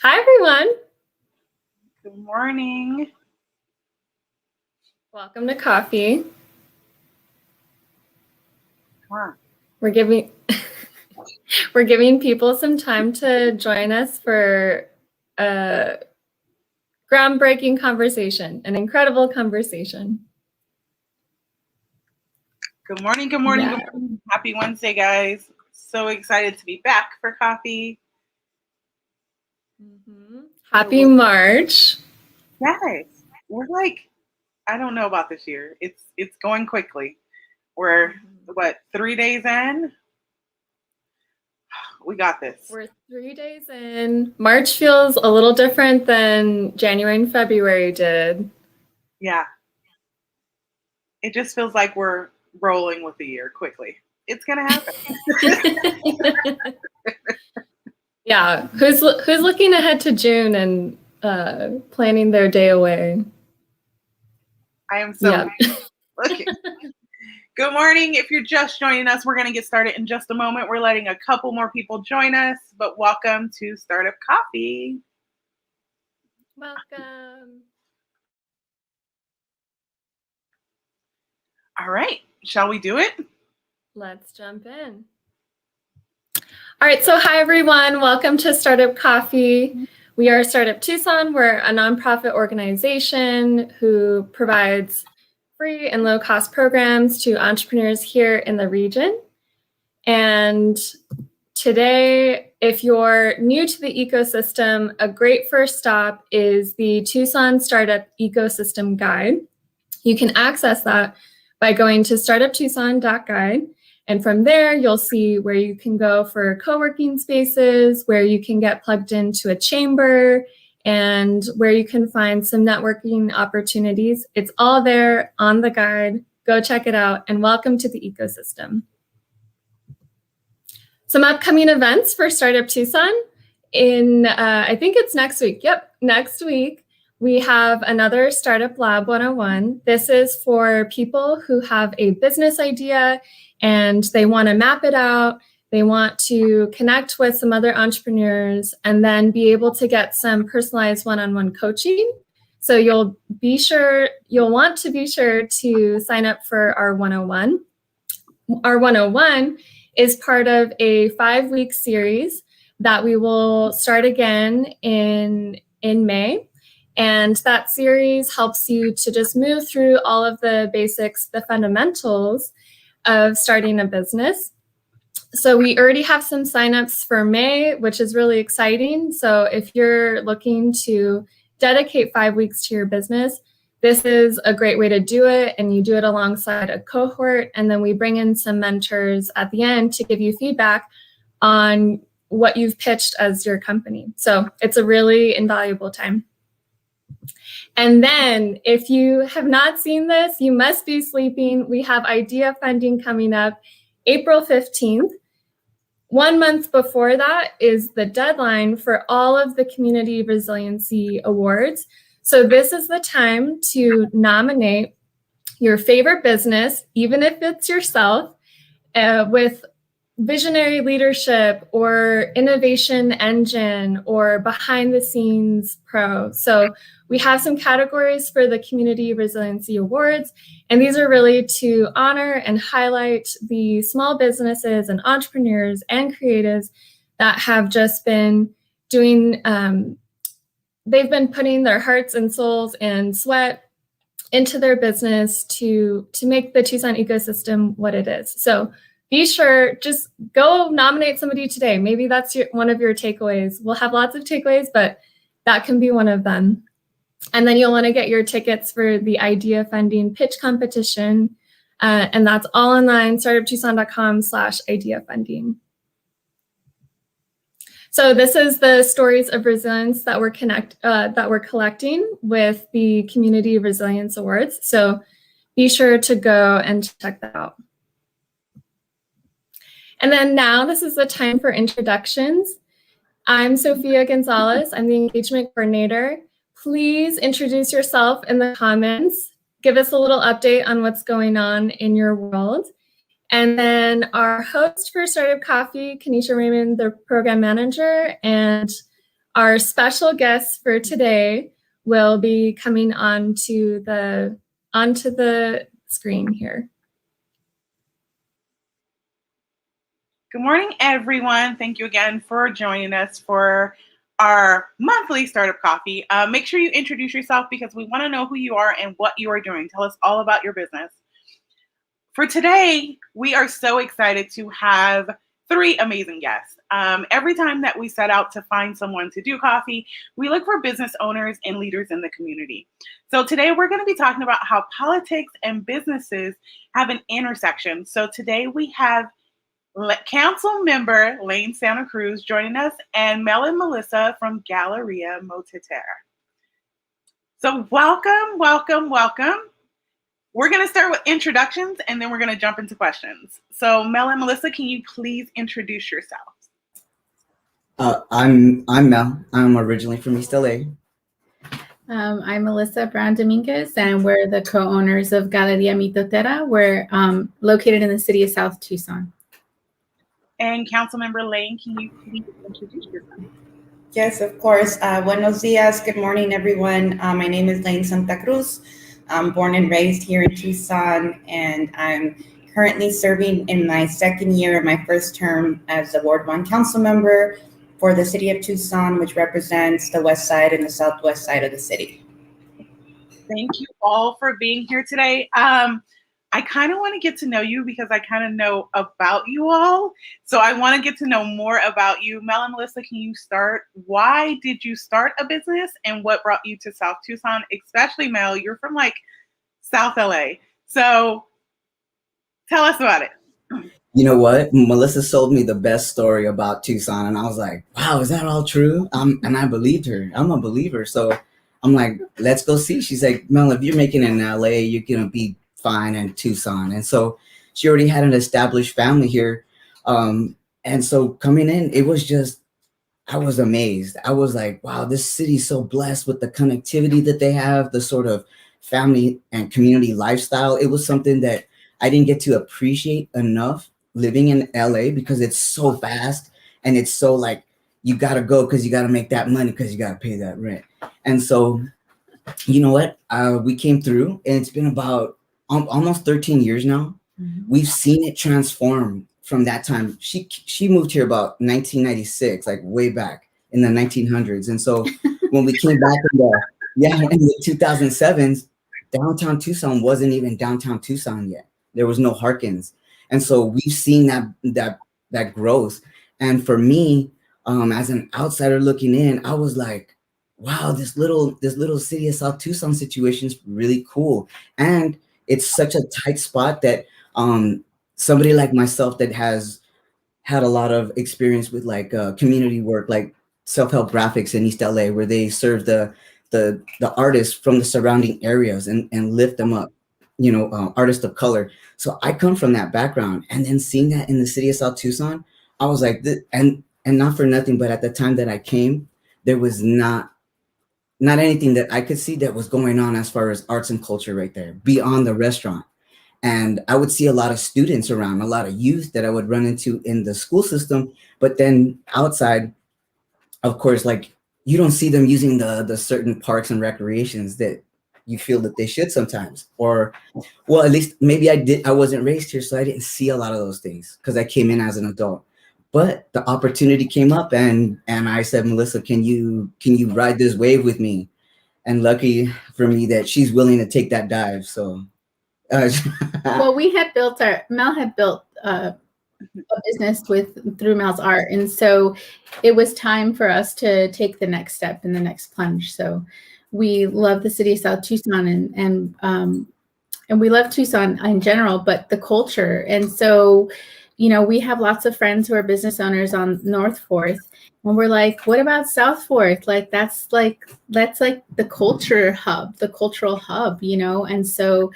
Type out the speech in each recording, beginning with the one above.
Hi, everyone. Good morning. Welcome to coffee. Huh. We're giving people some time to join us for a groundbreaking conversation, an incredible conversation. Good morning, good morning, good morning. Happy Wednesday, guys. So excited to be back for coffee. Happy March. Yes, we're like, I don't know about this year. It's going quickly. We're, 3 days in? We got this. We're 3 days in. March feels a little different than January and February did. Yeah. It just feels like we're rolling with the year quickly. It's going to happen. Yeah. Who's looking ahead to June and planning their day away? I am so looking. Good morning. If you're just joining us, we're going to get started in just a moment. We're letting a couple more people join us, but welcome to Startup Coffee. Welcome. All right. Shall we do it? Let's jump in. All right. So hi, everyone. Welcome to Startup Coffee. We are Startup Tucson. We're a nonprofit organization who provides free and low-cost programs to entrepreneurs here in the region. And today, if you're new to the ecosystem, a great first stop is the Tucson Startup Ecosystem Guide. You can access that by going to startuptucson.guide. And from there, you'll see where you can go for co-working spaces, where you can get plugged into a chamber, and where you can find some networking opportunities. It's all there on the guide. Go check it out, and welcome to the ecosystem. Some upcoming events for Startup Tucson in, I think it's next week. Yep, next week. We have another Startup Lab 101. This is for people who have a business idea and they want to map it out. They want to connect with some other entrepreneurs and then be able to get some personalized one-on-one coaching. So you'll want to be sure to sign up for our 101. Our 101 is part of a 5-week series that we will start again in May. And that series helps you to just move through all of the basics, the fundamentals of starting a business. So we already have some signups for May, which is really exciting. So if you're looking to dedicate 5 weeks to your business, this is a great way to do it. And you do it alongside a cohort. And then we bring in some mentors at the end to give you feedback on what you've pitched as your company. So it's a really invaluable time. And then if you have not seen this, you must be sleeping. We have idea funding coming up April 15th. 1 month before that is the deadline for all of the Community Resiliency Awards. So this is the time to nominate your favorite business, even if it's yourself, with visionary leadership or innovation engine or behind the scenes pro. So we have some categories for the Community Resiliency Awards, and these are really to honor and highlight the small businesses and entrepreneurs and creatives that have just been doing, they've been putting their hearts and souls and sweat into their business to make the Tucson ecosystem what it is. So be sure, just go nominate somebody today. Maybe that's one of your takeaways. We'll have lots of takeaways, but that can be one of them. And then you'll want to get your tickets for the idea funding pitch competition. And that's all online, startuptucson.com/idea funding. So this is the stories of resilience that we're collecting with the Community Resilience Awards. So be sure to go and check that out. And then now this is the time for introductions. I'm Sophia Gonzalez. I'm the engagement coordinator. Please introduce yourself in the comments. Give us a little update on what's going on in your world. And then our host for Startup Coffee, Kanisha Raymond, the program manager, and Our special guest for today will be coming onto the screen here. Good morning, everyone. Thank you again for joining us for our monthly Startup Coffee. Make sure you introduce yourself because we want to know who you are and what you are doing. Tell us all about your business. For today, we are so excited to have 3 amazing guests. Every time that we set out to find someone to do coffee, we look for business owners and leaders in the community. So today we're going to be talking about how politics and businesses have an intersection. So today we have Councilmember Lane Santa Cruz joining us and Mel and Melissa from Galeria Mitotera. So welcome, welcome, welcome. We're going to start with introductions and then we're going to jump into questions. So Mel and Melissa, can you please introduce yourselves? I'm Mel. I'm originally from East LA. I'm Melissa Brown-Dominguez, and we're the co-owners of Galeria Mitotera. We're located in the city of South Tucson. And Councilmember Lane, can you please introduce yourself? Yes, of course. Buenos dias. Good morning, everyone. My name is Lane Santa Cruz. I'm born and raised here in Tucson, and I'm currently serving in my 2nd year of my first term as a Ward 1 council member for the city of Tucson, which represents the west side and the southwest side of the city. Thank you all for being here today. I kind of want to get to know you because I kind of know about you all. So I want to get to know more about you. Mel and Melissa, can you start? Why did you start a business and what brought you to South Tucson? Especially Mel, you're from like South LA. So tell us about it. You know what? Melissa sold me the best story about Tucson, and I was like, wow, is that all true? And I believed her. I'm a believer. So I'm like, let's go see. She's like, Mel, if you're making it in LA, you're going to be fine in Tucson. And so she already had an established family here. And so coming in, it was just, I was amazed. I was like, wow, this city's so blessed with the connectivity that they have, the sort of family and community lifestyle. It was something that I didn't get to appreciate enough living in LA because it's so fast and it's so like, you got to go because you got to make that money because you got to pay that rent. And so, you know what? We came through, and it's been about almost 13 years now. Mm-hmm. We've seen it transform from that time. She moved here about 1996, like way back in the 1900s. And so when we came back in the 2007s, downtown Tucson wasn't even downtown Tucson yet. There was no Harkins. And so we've seen that growth. And for me, as an outsider looking in, I was like, wow, this little city of South Tucson situation is really cool. And it's such a tight spot that somebody like myself that has had a lot of experience with like community work, like self-help graphics in East LA, where they serve the artists from the surrounding areas and lift them up, you know, artists of color. So I come from that background, and then seeing that in the city of South Tucson, I was like, and not for nothing, but at the time that I came, there was not anything that I could see that was going on as far as arts and culture right there beyond the restaurant. And I would see a lot of students around, a lot of youth that I would run into in the school system. But then outside, of course, like you don't see them using the certain parks and recreations that you feel that they should sometimes. Or, well, at least maybe I wasn't raised here, so I didn't see a lot of those things because I came in as an adult. But the opportunity came up, and I said, Melissa, can you ride this wave with me? And lucky for me that she's willing to take that dive. So, well, Mel had built a business through Mel's art, and so it was time for us to take the next step and the next plunge. So we love the city of South Tucson, and we love Tucson in general, but the culture, and so. You know, we have lots of friends who are business owners on North 4th, and we're like, what about South 4th? Like, that's like the cultural hub, you know? And so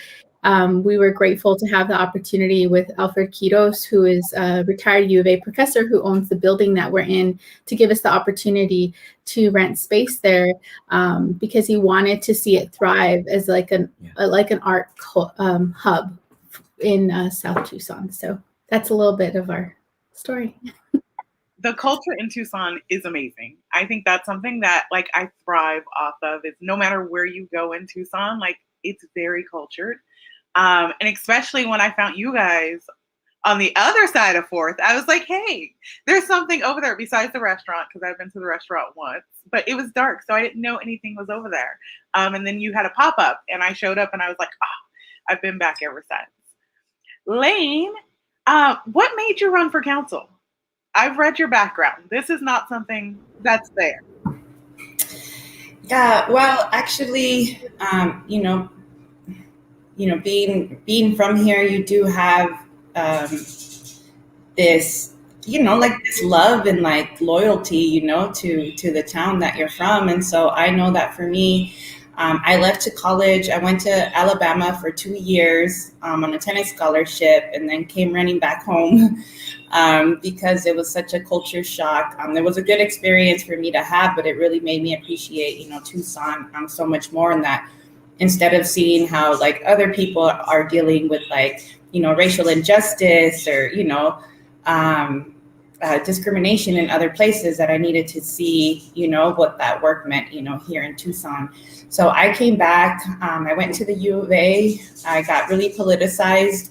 we were grateful to have the opportunity with Alfred Quiros, who is a retired U of A professor who owns the building that we're in, to give us the opportunity to rent space there because he wanted to see it thrive as like an art hub in South Tucson. So that's a little bit of our story. the culture in Tucson is amazing. I think that's something that like I thrive off of is no matter where you go in Tucson, like it's very cultured. And especially when I found you guys on the other side of Fourth, I was like, hey, there's something over there besides the restaurant, because I've been to the restaurant once, but it was dark, so I didn't know anything was over there. And then you had a pop-up, and I showed up, and I was like, oh, I've been back ever since. Lane, what made you run for council? I've read your background. This is not something that's there. Yeah, well, actually, being from here, you do have this, like this love and like loyalty, to the town that you're from. And so I know that for me, I left to college. I went to Alabama for 2 years on a tennis scholarship, and then came running back home because it was such a culture shock. It was a good experience for me to have, but it really made me appreciate, Tucson so much more. In that, instead of seeing how like other people are dealing with like, racial injustice or, discrimination in other places, that I needed to see, what that work meant, here in Tucson. So I came back, I went to the U of A. I got really politicized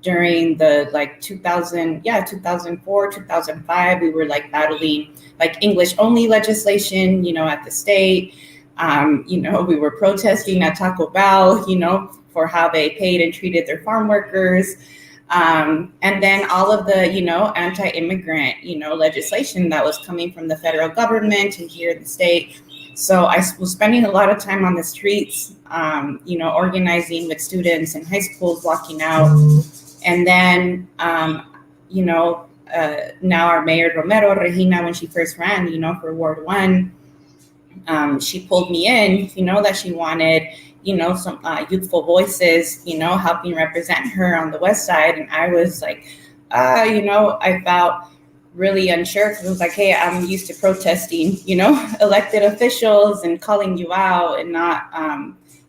during the like 2004, 2005. We were like battling like English only legislation, at the state. We were protesting at Taco Bell, for how they paid and treated their farm workers. And then all of the, anti-immigrant, legislation that was coming from the federal government to here in the state. So I was spending a lot of time on the streets, organizing with students in high schools, walking out. And then, now our Mayor Romero, Regina, when she first ran, for Ward 1, she pulled me in, that she wanted, some youthful voices, helping represent her on the West Side. And I was like, I felt really unsure, because it was like, hey, I'm used to protesting, elected officials and calling you out, and not,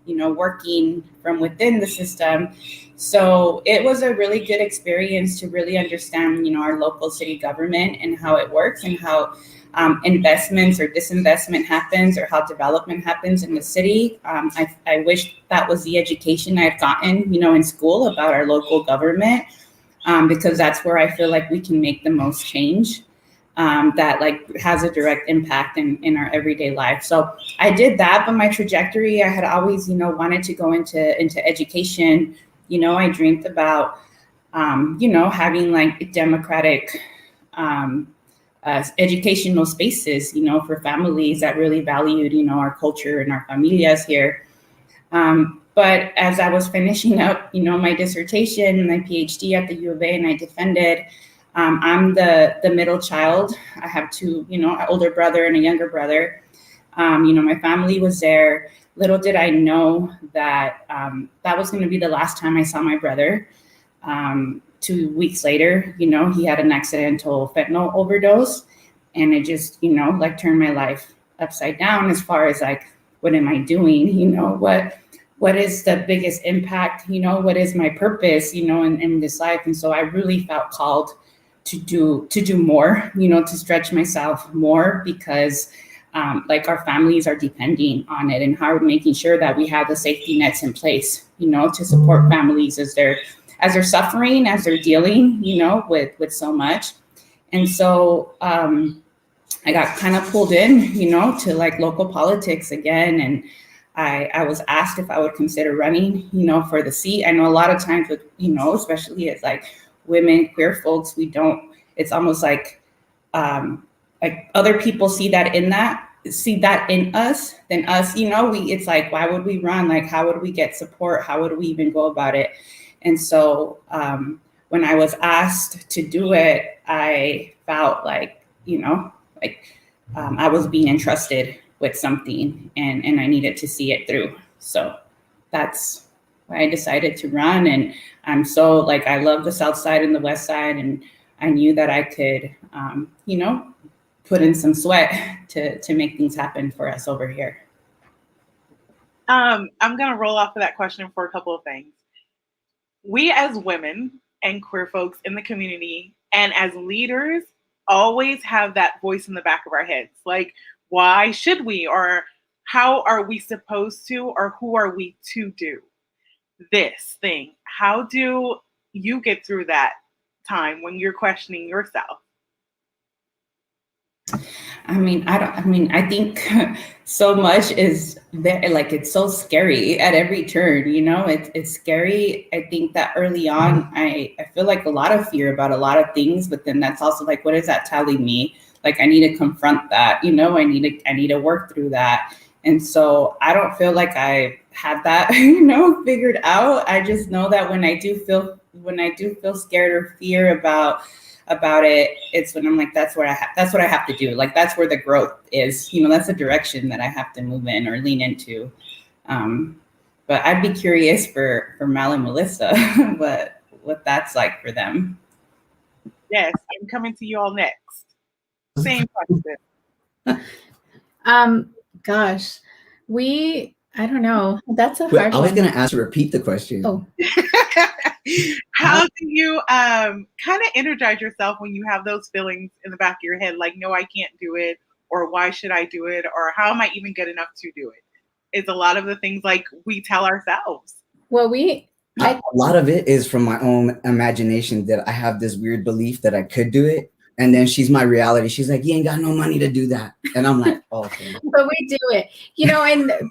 working from within the system. So it was a really good experience to really understand, our local city government and how it works, and how investments or disinvestment happens, or how development happens in the city. I wish that was the education I'd gotten, in school about our local government, because that's where I feel like we can make the most change, that like has a direct impact in our everyday life. So I did that, but my trajectory, I had always, wanted to go into education. I dreamed about, having like democratic, educational spaces, for families that really valued, our culture and our familias here. But as I was finishing up, my dissertation and my PhD at the U of A, and I defended, I'm the middle child. I have two, an older brother and a younger brother. My family was there. Little did I know that that was going to be the last time I saw my brother. 2 weeks later, he had an accidental fentanyl overdose, and it just, like turned my life upside down as far as like, what am I doing? What is the biggest impact? What is my purpose, in this life? And so I really felt called to do more, to stretch myself more, because like our families are depending on it, and how we're making sure that we have the safety nets in place, to support families as they're suffering, as they're dealing, with so much. And so I got kind of pulled in, to like local politics again. And I was asked if I would consider running, for the seat. I know a lot of times with, especially as like women, queer folks, it's almost like other people see that in us than us, it's like, why would we run? Like, how would we get support? How would we even go about it? And so when I was asked to do it, I felt like, I was being entrusted with something, and I needed to see it through. So that's why I decided to run. And I'm so like, I love the South Side and the West Side, and I knew that I could, put in some sweat to make things happen for us over here. I'm going to roll off of that question for a couple of things. We as women and queer folks in the community, and as leaders, always have that voice in the back of our heads. Like, why should we? Or how are we supposed to? Or who are we to do this thing? How do you get through that time when you're questioning yourself? I think so much is there, like, it's so scary at every turn, it's scary. I think that early on, I feel like a lot of fear about a lot of things, but then that's also like, what is that telling me? Like, I need to confront that, I need to work through that. And so I don't feel like I had that, figured out. I just know that when I do feel scared or fear about it, it's when I'm like, that's what I have to do. Like, that's where the growth is, that's the direction that I have to move in or lean into. But I'd be curious for Mel and Melissa, what that's like for them. Yes, I'm coming to you all next. Same question. Gosh, I don't know. That's a hard I was one. going to ask to repeat the question. Oh. How do you kind of energize yourself when you have those feelings in the back of your head, like, no, I can't do it, or why should I do it, or how am I even good enough to do it? It's a lot of the things like we tell ourselves. Well, a lot of it is from my own imagination, that I have this weird belief that I could do it. And then she's my reality. She's like, you ain't got no money to do that. And I'm like, oh, okay. But we do it,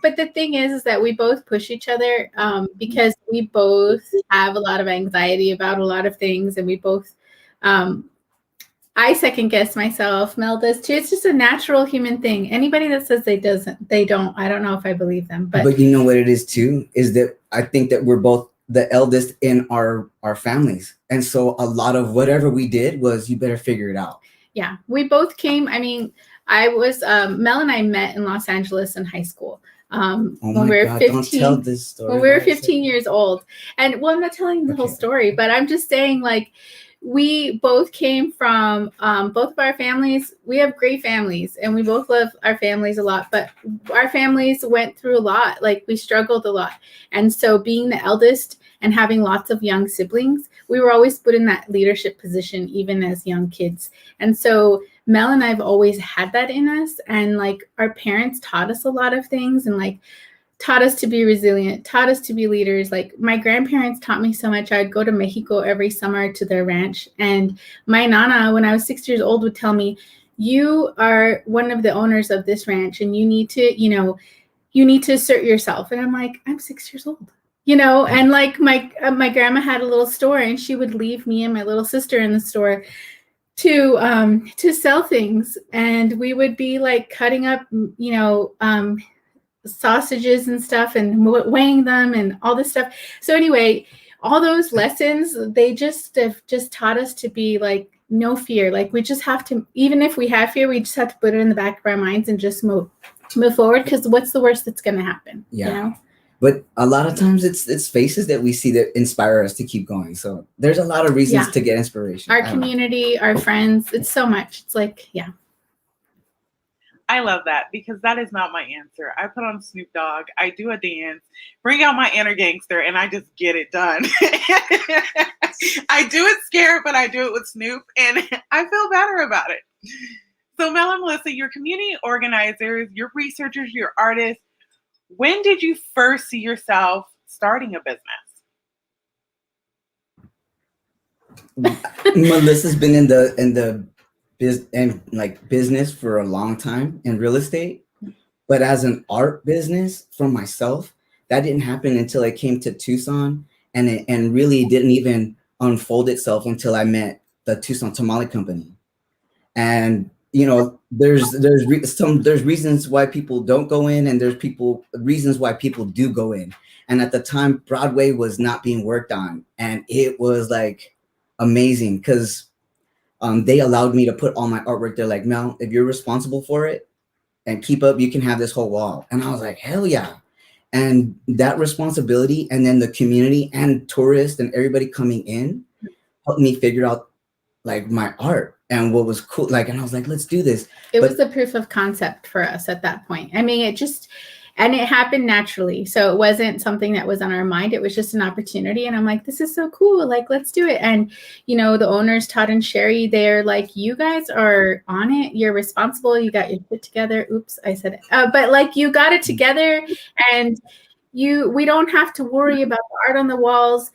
but the thing is that we both push each other because we both have a lot of anxiety about a lot of things. And we both, I second guess myself. Mel does too. It's just a natural human thing. Anybody that says they don't, I don't know if I believe them. But you know what it is too, is that I think that we're both the eldest in our families. And so a lot of whatever we did was, you better figure it out. Yeah, we both came. I mean, I was, Mel and I met in Los Angeles in high school. When we were 15, don't tell this story. When we were 15 years old. And well, I'm not telling the whole story, but I'm just saying, like, we both came from both of our families. We have great families and we both love our families a lot, but our families went through a lot. Like, we struggled a lot. And so being the eldest and having lots of young siblings, we were always put in that leadership position, even as young kids. And so Mel and I have always had that in us. And like, our parents taught us a lot of things and like taught us to be resilient, taught us to be leaders. Like, my grandparents taught me so much. I'd go to Mexico every summer to their ranch. And my Nana, when I was 6 years old, would tell me, you are one of the owners of this ranch and you need to assert yourself. And I'm like, I'm 6 years old. And like my grandma had a little store and she would leave me and my little sister in the store to sell things. And we would be like cutting up, sausages and stuff and weighing them and all this stuff. So anyway, all those lessons, they just taught us to be like, no fear. Like, we just have to, even if we have fear, we just have to put it in the back of our minds and just move forward. Because what's the worst that's going to happen? Yeah. But a lot of times it's faces that we see that inspire us to keep going. So there's a lot of reasons to get inspiration. Our community, our friends, it's so much. It's like, yeah. I love that, because that is not my answer. I put on Snoop Dogg, I do a dance, bring out my inner gangster, and I just get it done. I do it scared, but I do it with Snoop, and I feel better about it. So Mel and Melissa, you're community organizers, you're researchers, you're artists. When did you first see yourself starting a business? Melissa's been in the business for a long time in real estate, but as an art business for myself, that didn't happen until I came to Tucson, and really didn't even unfold itself until I met the Tucson Tamale Company. And there's reasons why people don't go in, and there's reasons why people do go in. And at the time, Broadway was not being worked on, and it was like amazing because they allowed me to put all my artwork there. Like, Mel, if you're responsible for it and keep up, you can have this whole wall. And I was like, hell yeah. And that responsibility, and then the community and tourists and everybody coming in helped me figure out like my art and what was cool. Like, and I was like, let's do this. It was the proof of concept for us at that point. I mean, and it happened naturally. So it wasn't something that was on our mind. It was just an opportunity. And I'm like, this is so cool. Like, let's do it. And, you know, the owners, Todd and Sherry, they're like, you guys are on it. You're responsible. You got your shit together. Oops, I said it. But like, you got it together, and we don't have to worry about the art on the walls.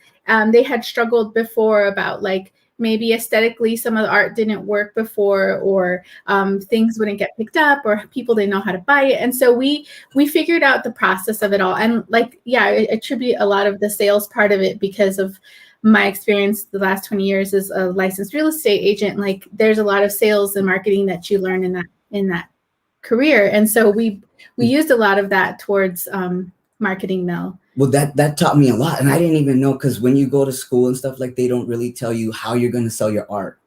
They had struggled before about like, maybe aesthetically some of the art didn't work before, or things wouldn't get picked up, or people didn't know how to buy it. And so we figured out the process of it all. And like, yeah, I attribute a lot of the sales part of it because of my experience the last 20 years as a licensed real estate agent. Like, there's a lot of sales and marketing that you learn in that career. And so we used a lot of that towards marketing Mel. Well, that taught me a lot. And I didn't even know, because when you go to school and stuff, like, they don't really tell you how you're going to sell your art.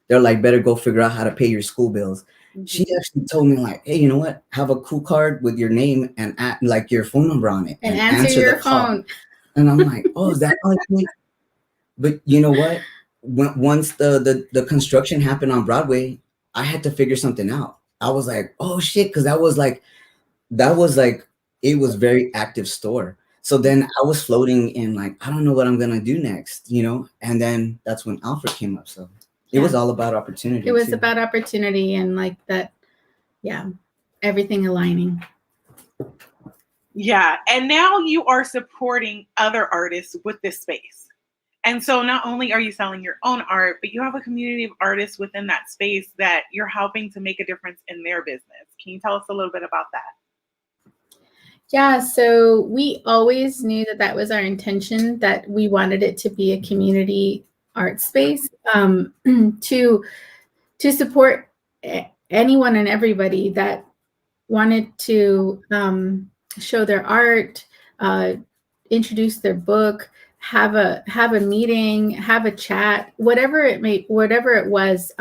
They're like, better go figure out how to pay your school bills. Mm-hmm. She actually told me, like, hey, you know what? Have a cool card with your name and like your phone number on it. And answer your phone. And I'm like, oh, is that like me? But you know what? Once the construction happened on Broadway, I had to figure something out. I was like, oh shit, because that was like it was very active store. So then I was floating in, like, I don't know what I'm gonna do next, you know. And then that's when Alfred came up. So it was all about opportunity. It was about opportunity and like that, yeah, everything aligning. Yeah, and now you are supporting other artists with this space. And so not only are you selling your own art, but you have a community of artists within that space that you're helping to make a difference in their business. Can you tell us a little bit about that? Yeah, so we always knew that was our intention, that we wanted it to be a community art space, to support anyone and everybody that wanted to show their art, introduce their book, have a meeting, have a chat, whatever it was.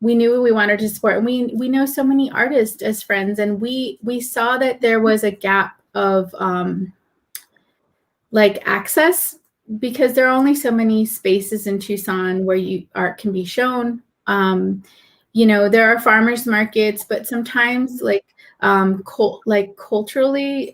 We knew we wanted to support, and we know so many artists as friends, and we saw that there was a gap of like access, because there are only so many spaces in Tucson where art can be shown. You know, there are farmers markets, but sometimes like culturally,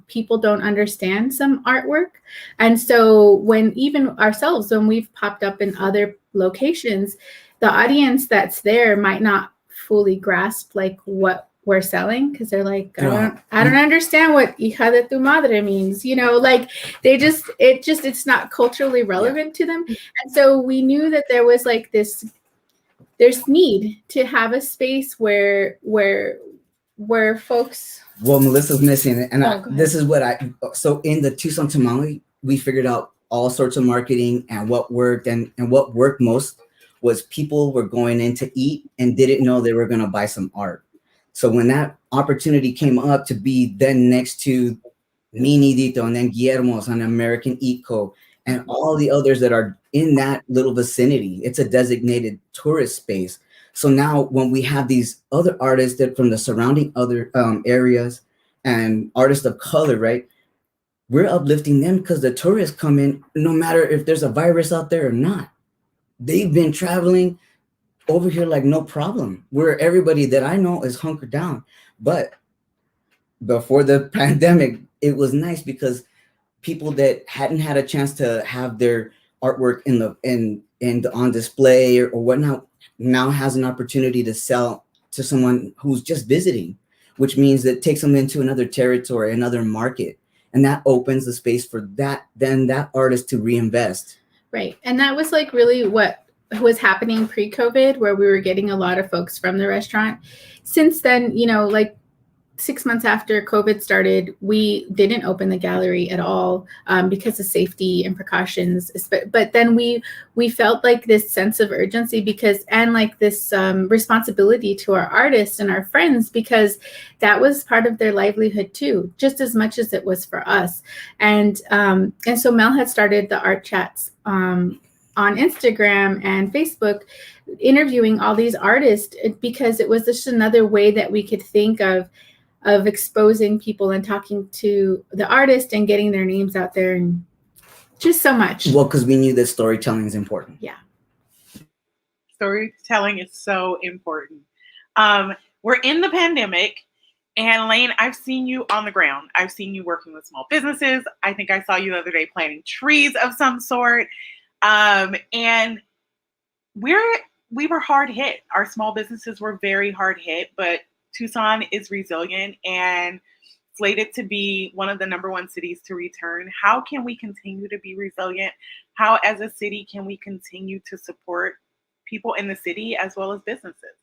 people don't understand some artwork. And so when we've popped up in other locations, the audience that's there might not fully grasp like what we're selling, because they're like, I don't understand what hija de tu madre means, you know, like it's not culturally relevant to them. And so we knew that there was like there's need to have a space where folks. Well, Melissa's missing it, and this is what so in the Tucson Tamale, we figured out all sorts of marketing and what worked, and what worked most was people were going in to eat and didn't know they were going to buy some art. So when that opportunity came up to be then next to Minidito and then Guillermo's on American Eco and all the others that are in that little vicinity, it's a designated tourist space. So now when we have these other artists that from the surrounding other areas and artists of color, right, we're uplifting them because the tourists come in no matter if there's a virus out there or not. They've been traveling over here like no problem, where everybody that I know is hunkered down. But before the pandemic, it was nice because people that hadn't had a chance to have their artwork on display or whatnot now has an opportunity to sell to someone who's just visiting, which means that takes them into another territory, another market, and that opens the space for that artist to reinvest. Right. And that was like really what was happening pre-COVID, where we were getting a lot of folks from the restaurant. Since then, you know, like 6 months after COVID started, we didn't open the gallery at all because of safety and precautions. But then we felt like this sense of urgency and like this responsibility to our artists and our friends, because that was part of their livelihood too, just as much as it was for us. And so Mel had started the art chats on Instagram and Facebook, interviewing all these artists, because it was just another way that we could think of exposing people and talking to the artist and getting their names out there, and just so much. Well, because we knew that storytelling is important. Yeah. Storytelling is so important. We're in the pandemic. And Lane, I've seen you on the ground. I've seen you working with small businesses. I think I saw you the other day planting trees of some sort. And we were hard hit. Our small businesses were very hard hit, but Tucson is resilient and slated to be one of the #1 cities to return. How can we continue to be resilient? How, as a city, can we continue to support people in the city as well as businesses?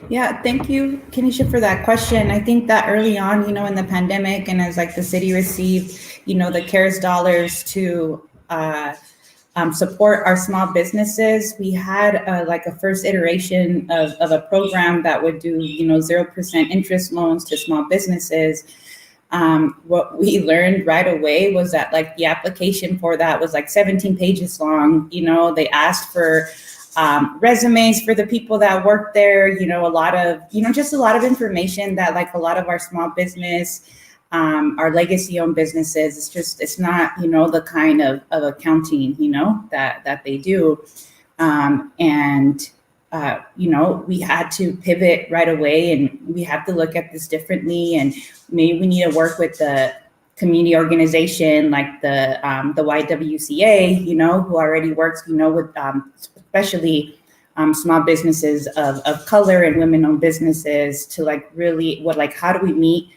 Yeah, thank you, Kenisha, for that question. I think that early on, in the pandemic, and as like the city received, the CARES dollars to support our small businesses, we had like a first iteration of a program that would do 0% interest loans to small businesses. What we learned right away was that like the application for that was like 17 pages long. They asked for resumes for the people that work there, a lot of, just a lot of information that like a lot of our small business, our legacy owned businesses, it's not, the kind of accounting, that they do. We had to pivot right away, and we have to look at this differently. And maybe we need to work with the community organization like the YWCA, who already works, with especially small businesses of color and women-owned businesses to like really how do we meet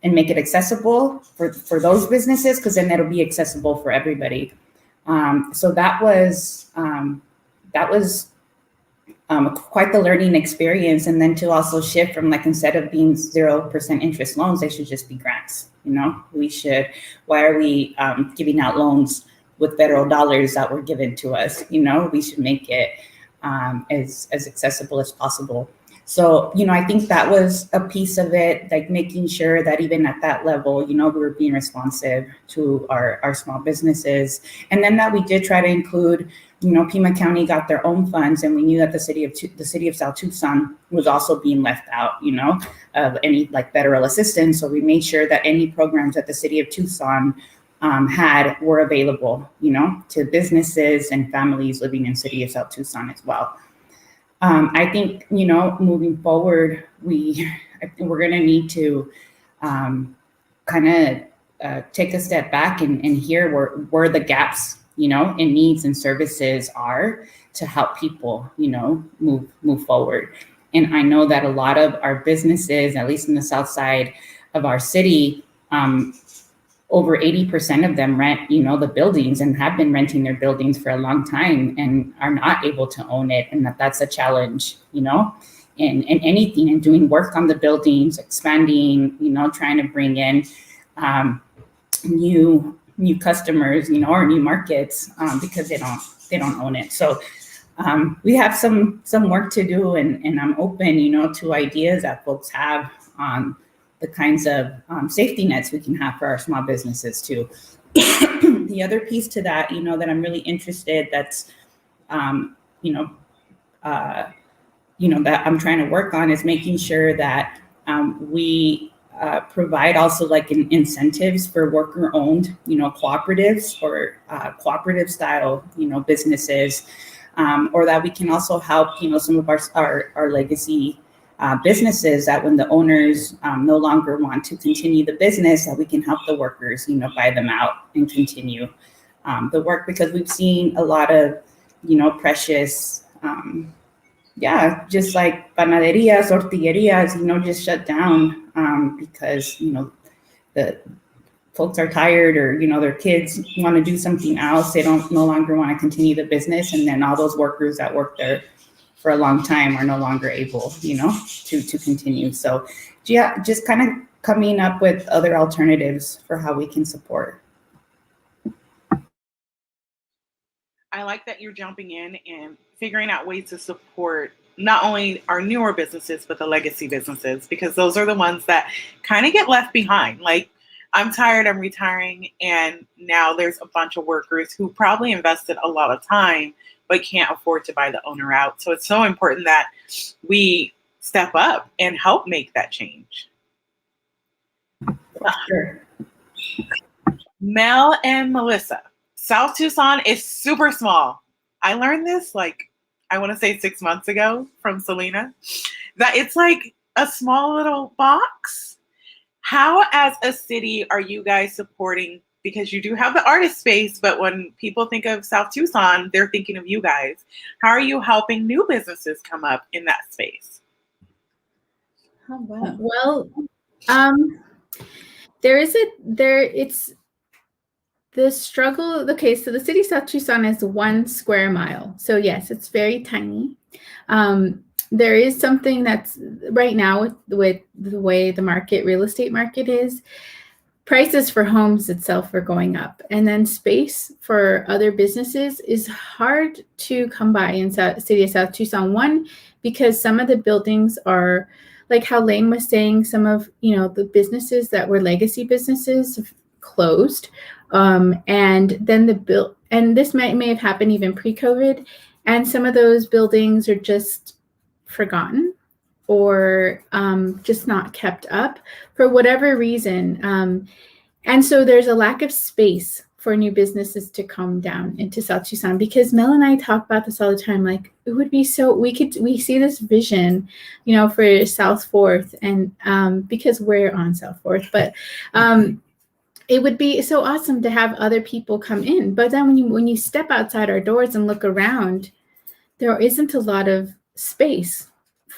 and make it accessible for those businesses, because then it'll be accessible for everybody. So that was quite the learning experience. And then to also shift from like, instead of being 0% interest loans, they should just be grants. Why are we giving out loans with federal dollars that were given to us? We should make it as accessible as possible. So, I think that was a piece of it, like making sure that even at that level, we were being responsive to our small businesses. And then that we did try to include, Pima County got their own funds, and we knew that the city of South Tucson was also being left out, of any like federal assistance. So we made sure that any programs that the city of Tucson were available, to businesses and families living in city of South Tucson as well. I think, moving forward, I think we're going to need to kind of take a step back and hear where the gaps, in needs and services are to help people, move forward. And I know that a lot of our businesses, at least in the south side of our city, over 80% of them rent, the buildings, and have been renting their buildings for a long time and are not able to own it. And that's a challenge, and anything, and doing work on the buildings, expanding, trying to bring in new customers, or new markets, because they don't own it. So we have some work to do, and I'm open, to ideas that folks have on the kinds of safety nets we can have for our small businesses too. The other piece to that, that I'm really interested, that's, that I'm trying to work on, is making sure that we provide also like incentives for worker-owned, cooperatives or cooperative style, businesses, or that we can also help, some of our legacy businesses, that when the owners no longer want to continue the business, that we can help the workers, buy them out and continue the work, because we've seen a lot of, precious, just like panaderias, tortillerias, just shut down because, the folks are tired, or, their kids want to do something else. They no longer want to continue the business. And then all those workers that work there for a long time are no longer able, to continue. So yeah, just kind of coming up with other alternatives for how we can support. I like that you're jumping in and figuring out ways to support not only our newer businesses, but the legacy businesses, because those are the ones that kind of get left behind. Like, I'm tired, I'm retiring, and now there's a bunch of workers who probably invested a lot of time but can't afford to buy the owner out. So it's so important that we step up and help make that change. Sure. Mel and Melissa, South Tucson is super small. I learned this, I want to say 6 months ago from Selena, that it's like a small little box. How, as a city, are you guys supporting? Because you do have the artist space, but when people think of South Tucson, they're thinking of you guys. How are you helping new businesses come up in that space? Oh, wow. Well, it's the struggle. Okay, so the city of South Tucson is 1 square mile. So yes, it's very tiny. There is something that's right now with the way the real estate market is, prices for homes itself are going up. And then space for other businesses is hard to come by in city of South Tucson. One, because some of the buildings are, like how Lane was saying, some of, the businesses that were legacy businesses have closed. And then and this may have happened even pre-COVID, and some of those buildings are just forgotten or just not kept up for whatever reason. And so there's a lack of space for new businesses to come down into South Tucson, because Mel and I talk about this all the time. Like, it would be we see this vision, for South Fourth, and because we're on South Fourth, but it would be so awesome to have other people come in. But then when you step outside our doors and look around, there isn't a lot of space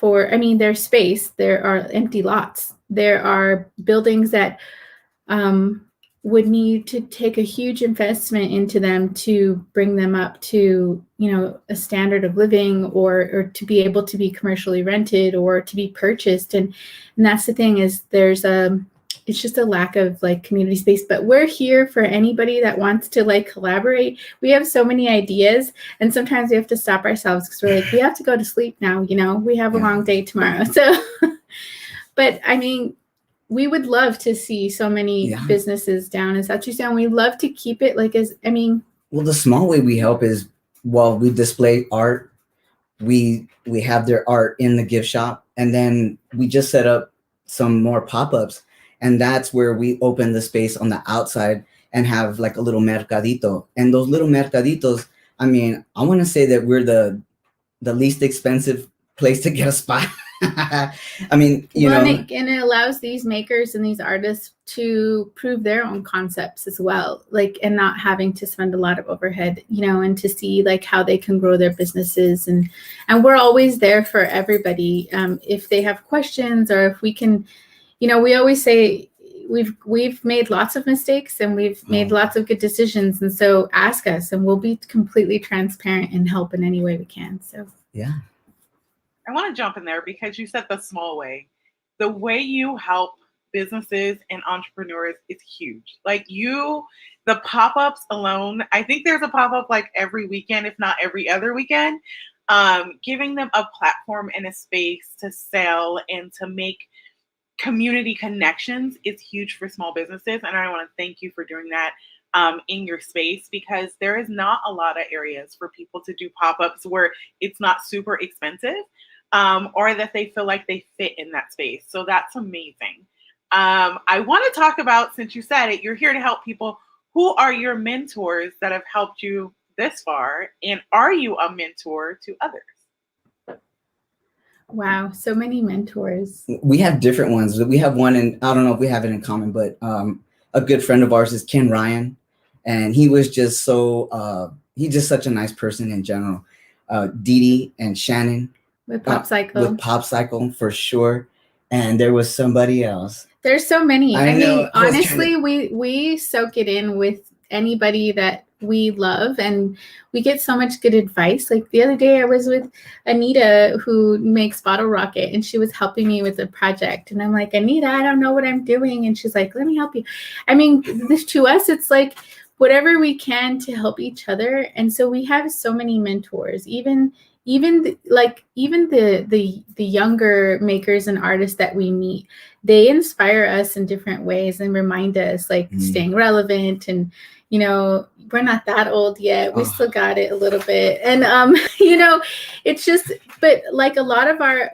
there's space. There are empty lots. There are buildings that would need to take a huge investment into them to bring them up to, a standard of living, or to be able to be commercially rented or to be purchased. And that's the thing, is it's just a lack of community space. But we're here for anybody that wants to collaborate. We have so many ideas, and sometimes we have to stop ourselves because we're we have to go to sleep now. We have a long day tomorrow. So, but I mean, we would love to see so many businesses down in South Tucson. We love to keep it well, the small way we help is, we display art. We have their art in the gift shop, and then we just set up some more pop-ups. And that's where we open the space on the outside and have a little mercadito. And those little mercaditos, I mean, I want to say that we're the least expensive place to get a spot. I mean, and it allows these makers and these artists to prove their own concepts as well, and not having to spend a lot of overhead, and to see how they can grow their businesses. And we're always there for everybody. If they have questions, or if we can, we always say we've made lots of mistakes and we've made lots of good decisions. And so ask us, and we'll be completely transparent and help in any way we can. So, yeah. I want to jump in there because you said the small way. The way you help businesses and entrepreneurs is huge. The pop-ups alone, I think there's a pop-up every weekend, if not every other weekend, giving them a platform and a space to sell and to make community connections is huge for small businesses. And I want to thank you for doing that in your space, because there is not a lot of areas for people to do pop-ups where it's not super expensive, or that they feel like they fit in that space. So that's amazing. I want to talk about, since you said it, you're here to help people. Who are your mentors that have helped you this far? And are you a mentor to others? Wow, so many mentors. We have different ones. We have one, and I don't know if we have it in common, but a good friend of ours is Ken Ryan, and he was just he's just such a nice person in general. Dee Dee and Shannon with Popcycle, for sure. And there was somebody else. There's so many. I mean, honestly, we soak it in with anybody that we love, and we get so much good advice. The other day I was with Anita, who makes Bottle Rocket, and she was helping me with a project, and I'm like, Anita, I don't know what I'm doing, and she's like, let me help you. I mean, to us, it's whatever we can to help each other. And so we have so many mentors, even the younger makers and artists that we meet. They inspire us in different ways and remind us staying relevant, and we're not that old yet. We still got it a little bit. And, it's just, but a lot of our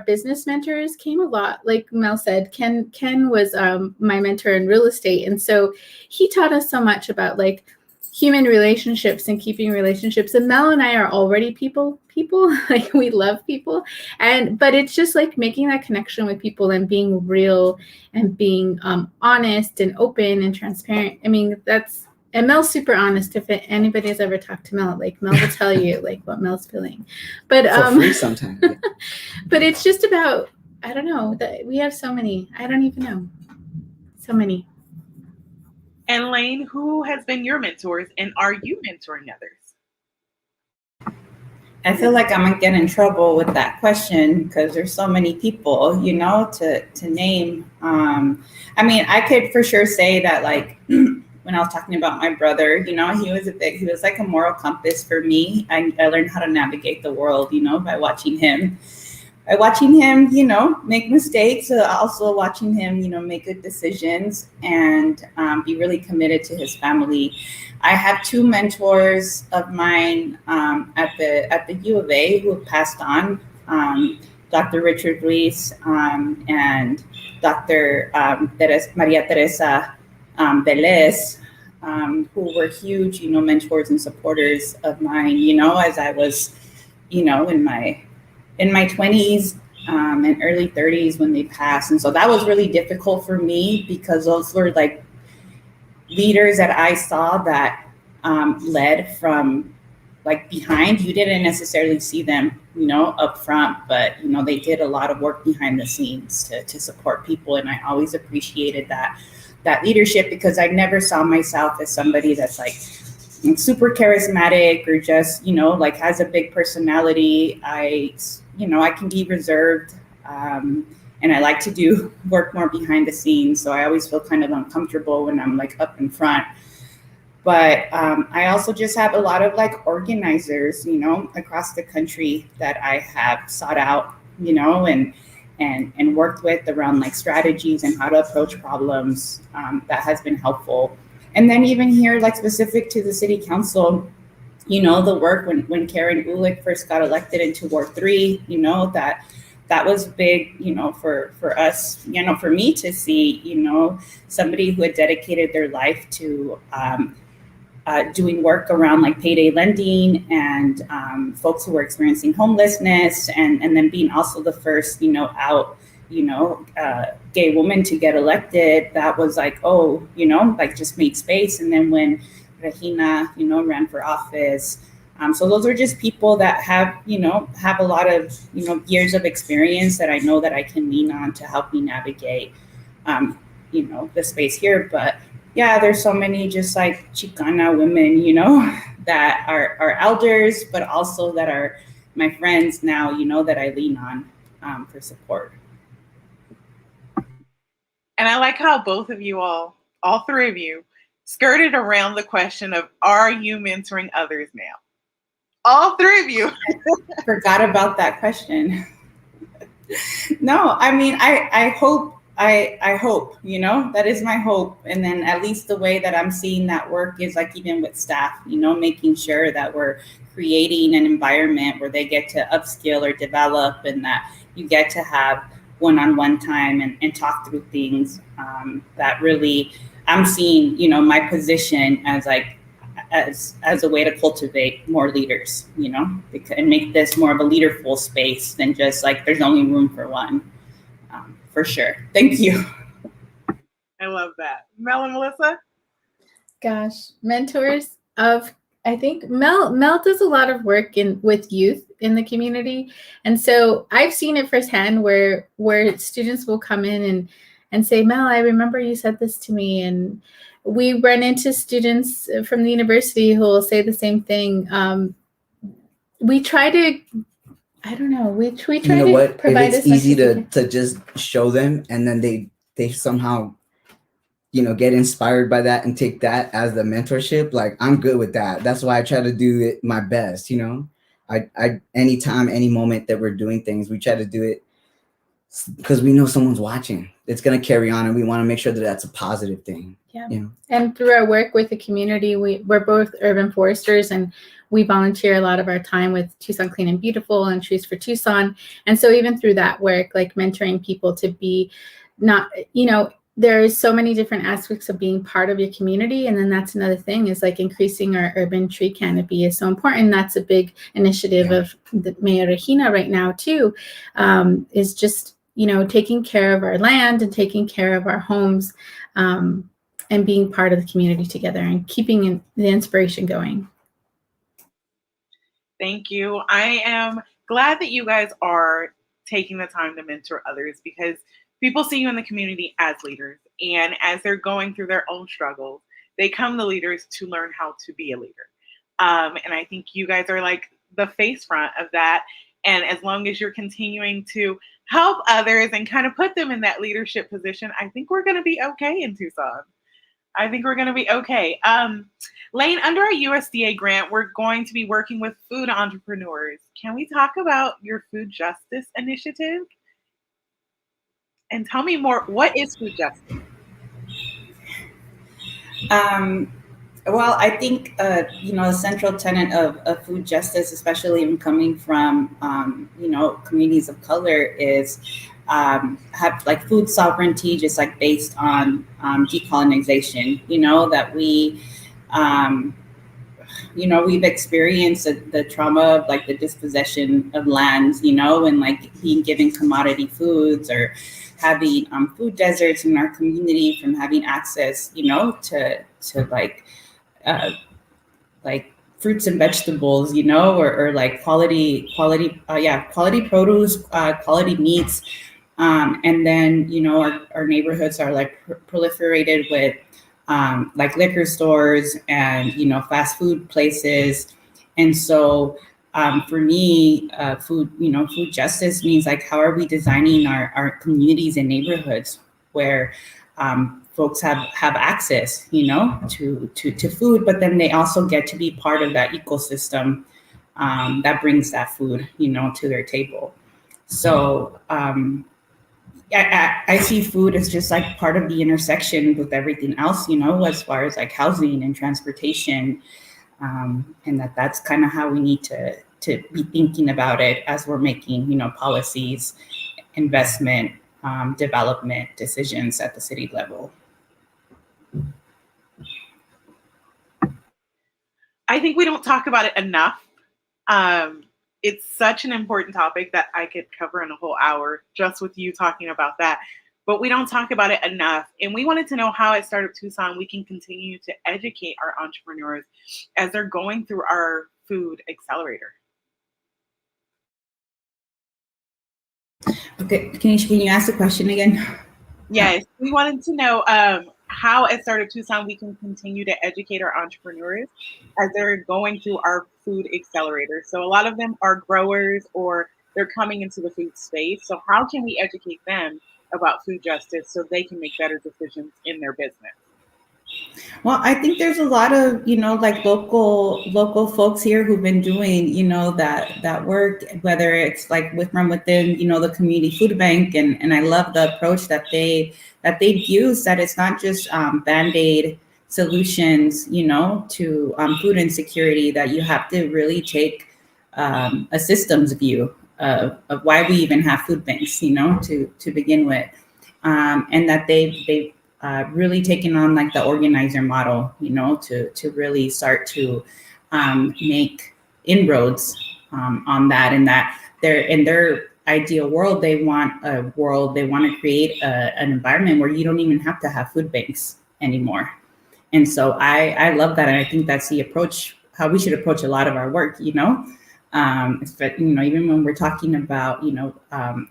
business mentors came a lot, like Mel said. Ken was my mentor in real estate. And so he taught us so much about human relationships and keeping relationships. And Mel and I are already people, like we love people. But it's just like making that connection with people and being real and being honest and open and transparent. I mean, and Mel's super honest. If anybody has ever talked to Mel, like Mel will tell you like what Mel's feeling. But for free sometimes. Yeah. But it's just about, I don't know, that we have so many. I don't even know. So many. And Lane, who has been your mentors, and are you mentoring others? I feel like I'm gonna get in trouble with that question because there's so many people, you know, to name. I mean, I could for sure say that, like, when I was talking about my brother, you know, he was like a moral compass for me. I learned how to navigate the world, you know, by watching him, you know, make mistakes, also watching him, you know, make good decisions and be really committed to his family. I have two mentors of mine at the U of A who have passed on, Dr. Richard Ruiz and Dr. Maria Teresa Velez, who were huge, you know, mentors and supporters of mine, you know, as I was, you know, in my 20s and early 30s when they passed. And so that was really difficult for me because those were like leaders that I saw that led from like behind. You didn't necessarily see them, you know, up front, but, you know, they did a lot of work behind the scenes to support people. And I always appreciated that leadership because I never saw myself as somebody that's like super charismatic or just, you know, like has a big personality. I can be reserved and I like to do work more behind the scenes. So I always feel kind of uncomfortable when I'm like up in front. But I also just have a lot of like organizers, you know, across the country that I have sought out, you know, and worked with around like strategies and how to approach problems. That has been helpful. And then even here, like specific to the city council, you know, the work when Karen Ulick first got elected into Ward 3, you know, that was big, you know, for us, you know, for me to see, you know, somebody who had dedicated their life to doing work around like payday lending and folks who were experiencing homelessness and then being also the first, you know, out, you know, gay woman to get elected. That was like, oh, you know, like just made space. And then when Regina, you know, ran for office. So those are just people that have a lot of, you know, years of experience that I know that I can lean on to help me navigate, you know, the space here. But yeah, there's so many just like Chicana women, you know, that are elders, but also that are my friends now, you know, that I lean on for support. And I like how both of you all three of you, skirted around the question of, are you mentoring others now? All three of you. I forgot about that question. No, I mean, I hope, you know, that is my hope. And then at least the way that I'm seeing that work is like even with staff, you know, making sure that we're creating an environment where they get to upskill or develop and that you get to have one-on-one time and talk through things that really I'm seeing, you know, my position as like as a way to cultivate more leaders, you know, and make this more of a leaderful space than just like there's only room for one, for sure. Thank you. I love that. Mel and Melissa? Gosh, mentors of, I think Mel does a lot of work with youth in the community. And so I've seen it firsthand where students will come in and say, Mel, I remember you said this to me. And we run into students from the university who will say the same thing. We try to, I don't know, we try you know to what? provide If it's easy to just show them and then they somehow, you know, get inspired by that and take that as the mentorship, like I'm good with that. That's why I try to do it my best, you know. I anytime, any moment that we're doing things, we try to do it because we know someone's watching. It's going to carry on and we want to make sure that that's a positive thing. Yeah. You know? And through our work with the community, we're both urban foresters and we volunteer a lot of our time with Tucson Clean and Beautiful and Trees for Tucson. And so even through that work, like mentoring people to be not, you know, there's so many different aspects of being part of your community. And then that's another thing, is like increasing our urban tree canopy is so important. That's a big initiative of the Mayor Regina right now too, is just, taking care of our land and taking care of our homes, and being part of the community together and keeping the inspiration going. Thank you. I am glad that you guys are taking the time to mentor others, because people see you in the community as leaders, and as they're going through their own struggles, they come to leaders to learn how to be a leader. And I think you guys are like the face front of that. And as long as you're continuing to help others and kind of put them in that leadership position, I think we're going to be okay in Tucson. I think we're going to be okay. Lane, under our USDA grant, we're going to be working with food entrepreneurs. Can we talk about your food justice initiative? And tell me more, what is food justice? Well, I think, a central tenet of food justice, especially when coming from, communities of color, is have like food sovereignty, just like based on decolonization, that we, we've experienced the trauma of like the dispossession of lands, and like being given commodity foods, or having food deserts in our community from having access, to like fruits and vegetables, or like quality produce, quality meats. And then, our neighborhoods are like proliferated with like liquor stores and, fast food places. And so for me, food justice means like, how are we designing our communities and neighborhoods where folks have access, to food, but then they also get to be part of that ecosystem that brings that food, to their table. So I see food as just like part of the intersection with everything else, as far as like housing and transportation, and that's kind of how we need to be thinking about it as we're making, policies, investment, development decisions at the city level. I think we don't talk about it enough. It's such an important topic that I could cover in a whole hour just with you talking about that. But we don't talk about it enough. And we wanted to know how at Startup Tucson we can continue to educate our entrepreneurs as they're going through our food accelerator. Okay, can you ask the question again? Yes, we wanted to know how at Startup Tucson we can continue to educate our entrepreneurs as they're going through our food accelerator. So a lot of them are growers or they're coming into the food space. So how can we educate them about food justice so they can make better decisions in their business? Well, I think there's a lot of, like local folks here who've been doing, that work, whether it's like from within, the community food bank. And I love the approach that they've used, that it's not just Band-Aid solutions, to food insecurity, that you have to really take a systems view of why we even have food banks, to begin with. And that they've really taking on like the organizer model, to really start to make inroads on that, and that they're in their ideal world. They want to create an environment where you don't even have to have food banks anymore. And so I love that. And I think that's the approach, how we should approach a lot of our work, even when we're talking about,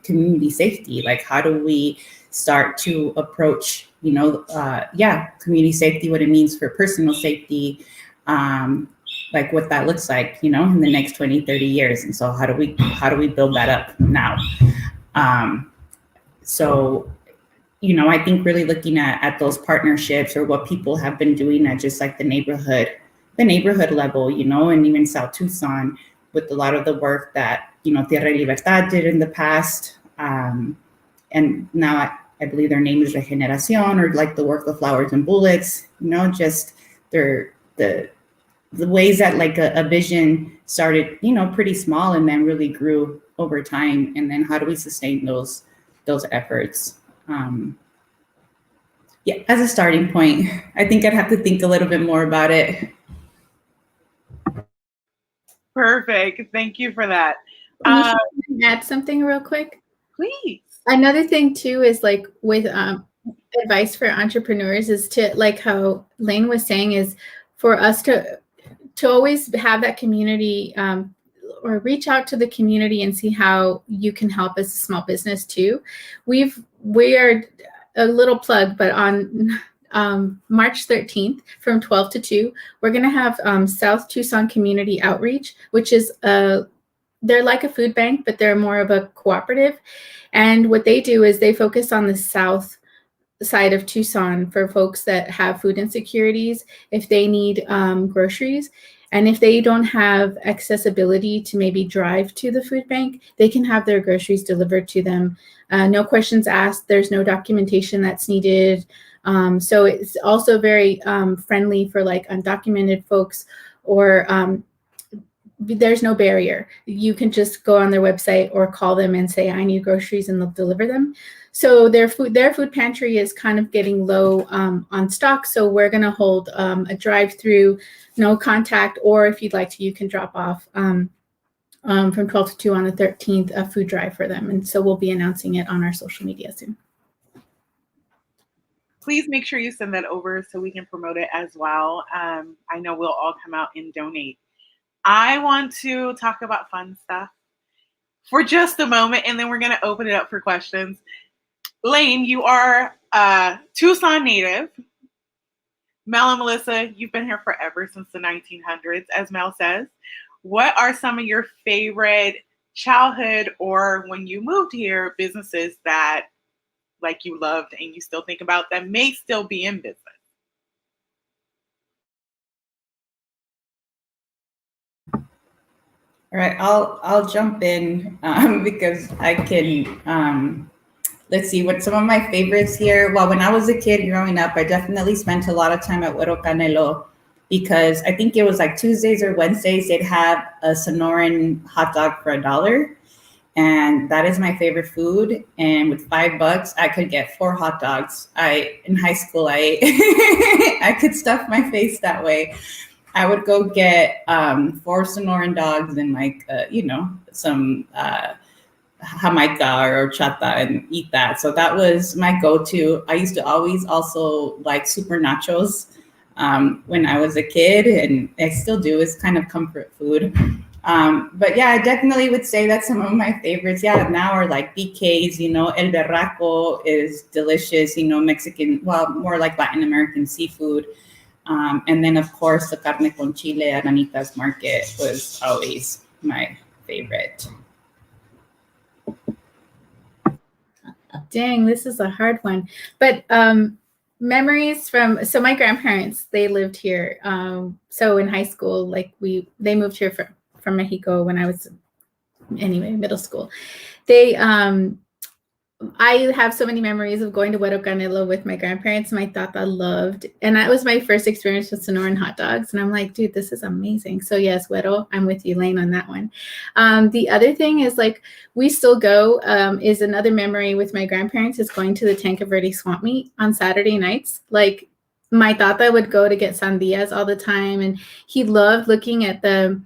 community safety, like how do we start to approach, community safety, what it means for personal safety, like what that looks like, in the next 20, 30 years. And so how do we build that up now? I think really looking at those partnerships, or what people have been doing at just like the neighborhood level, and even South Tucson, with a lot of the work that, Tierra y Libertad did in the past. And now I believe their name is Regeneración, or like the work of Flowers and Bullets, just the ways that like a vision started, pretty small and then really grew over time. And then how do we sustain those efforts? Yeah, as a starting point. I think I'd have to think a little bit more about it. Perfect. Thank you for that. Can you add something real quick? Please. Another thing too is like with advice for entrepreneurs is to, like how Lane was saying, is for us to always have that community or reach out to the community and see how you can help as a small business too. We are a little plug, but on March 13th from 12 to 2, we're going to have South Tucson Community Outreach, which is they're like a food bank, but they're more of a cooperative. And what they do is they focus on the south side of Tucson for folks that have food insecurities, if they need groceries. And if they don't have accessibility to maybe drive to the food bank, they can have their groceries delivered to them. No questions asked. There's no documentation that's needed. So it's also very friendly for like undocumented folks, or there's no barrier. You can just go on their website or call them and say, I need groceries, and they'll deliver them. So their food pantry is kind of getting low on stock. So we're going to hold a drive-through, no contact, or if you'd like to, you can drop off from 12 to 2 on the 13th, a food drive for them. And so we'll be announcing it on our social media soon. Please make sure you send that over so we can promote it as well. I know we'll all come out and donate. I want to talk about fun stuff for just a moment, and then we're going to open it up for questions. Lane, you are a Tucson native. Mel and Melissa, you've been here forever, since the 1900s, as Mel says. What are some of your favorite childhood, or when you moved here, businesses that like you loved and you still think about that may still be in business? All right, I'll jump in because I can. Let's see what some of my favorites here. Well, when I was a kid growing up, I definitely spent a lot of time at Güero Canelo, because I think it was like Tuesdays or Wednesdays they'd have a Sonoran hot dog for $1, and that is my favorite food. And with $5, I could get 4 hot dogs. In high school, I I could stuff my face that way. I would go get 4 Sonoran dogs and some jamaica or chata and eat that. So that was my go-to. I used to always also like super nachos when I was a kid, and I still do. It's kind of comfort food. But yeah, I definitely would say that some of my favorites, now are like BK's, El Berraco is delicious, Mexican, well, more like Latin American seafood. And then, of course, the carne con chile at Anita's Market was always my favorite. Dang, this is a hard one. But memories so my grandparents, they lived here. So in high school, they moved here from Mexico when I was, middle school. I have so many memories of going to Güero Canelo with my grandparents. My tata loved, and that was my first experience with Sonoran hot dogs. And I'm like, dude, this is amazing. So yes, Güero, I'm with you, Lane, on that one. The other thing is we still go, is another memory with my grandparents is going to the Tanque Verde swamp meet on Saturday nights. My tata would go to get sandias all the time, and he loved looking at the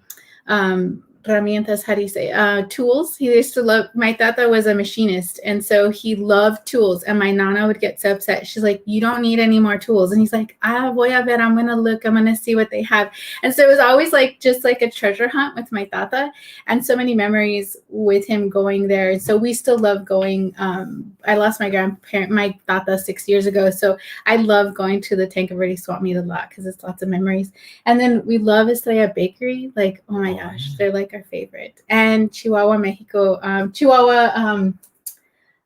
herramientas, how do you say, tools. He used to love, my tata was a machinist, and so he loved tools, and my nana would get so upset. She's like, you don't need any more tools. And he's like, voy a ver, I'm going to look, I'm going to see what they have. And so it was always just like a treasure hunt with my tata, and so many memories with him going there. So we still love going. I lost my tata 6 years ago, so I love going to the Tanque Verde swap meet a lot because it's lots of memories. And then we love Estrella Bakery. Oh my gosh, they're our favorite. And Chihuahua, Mexico, the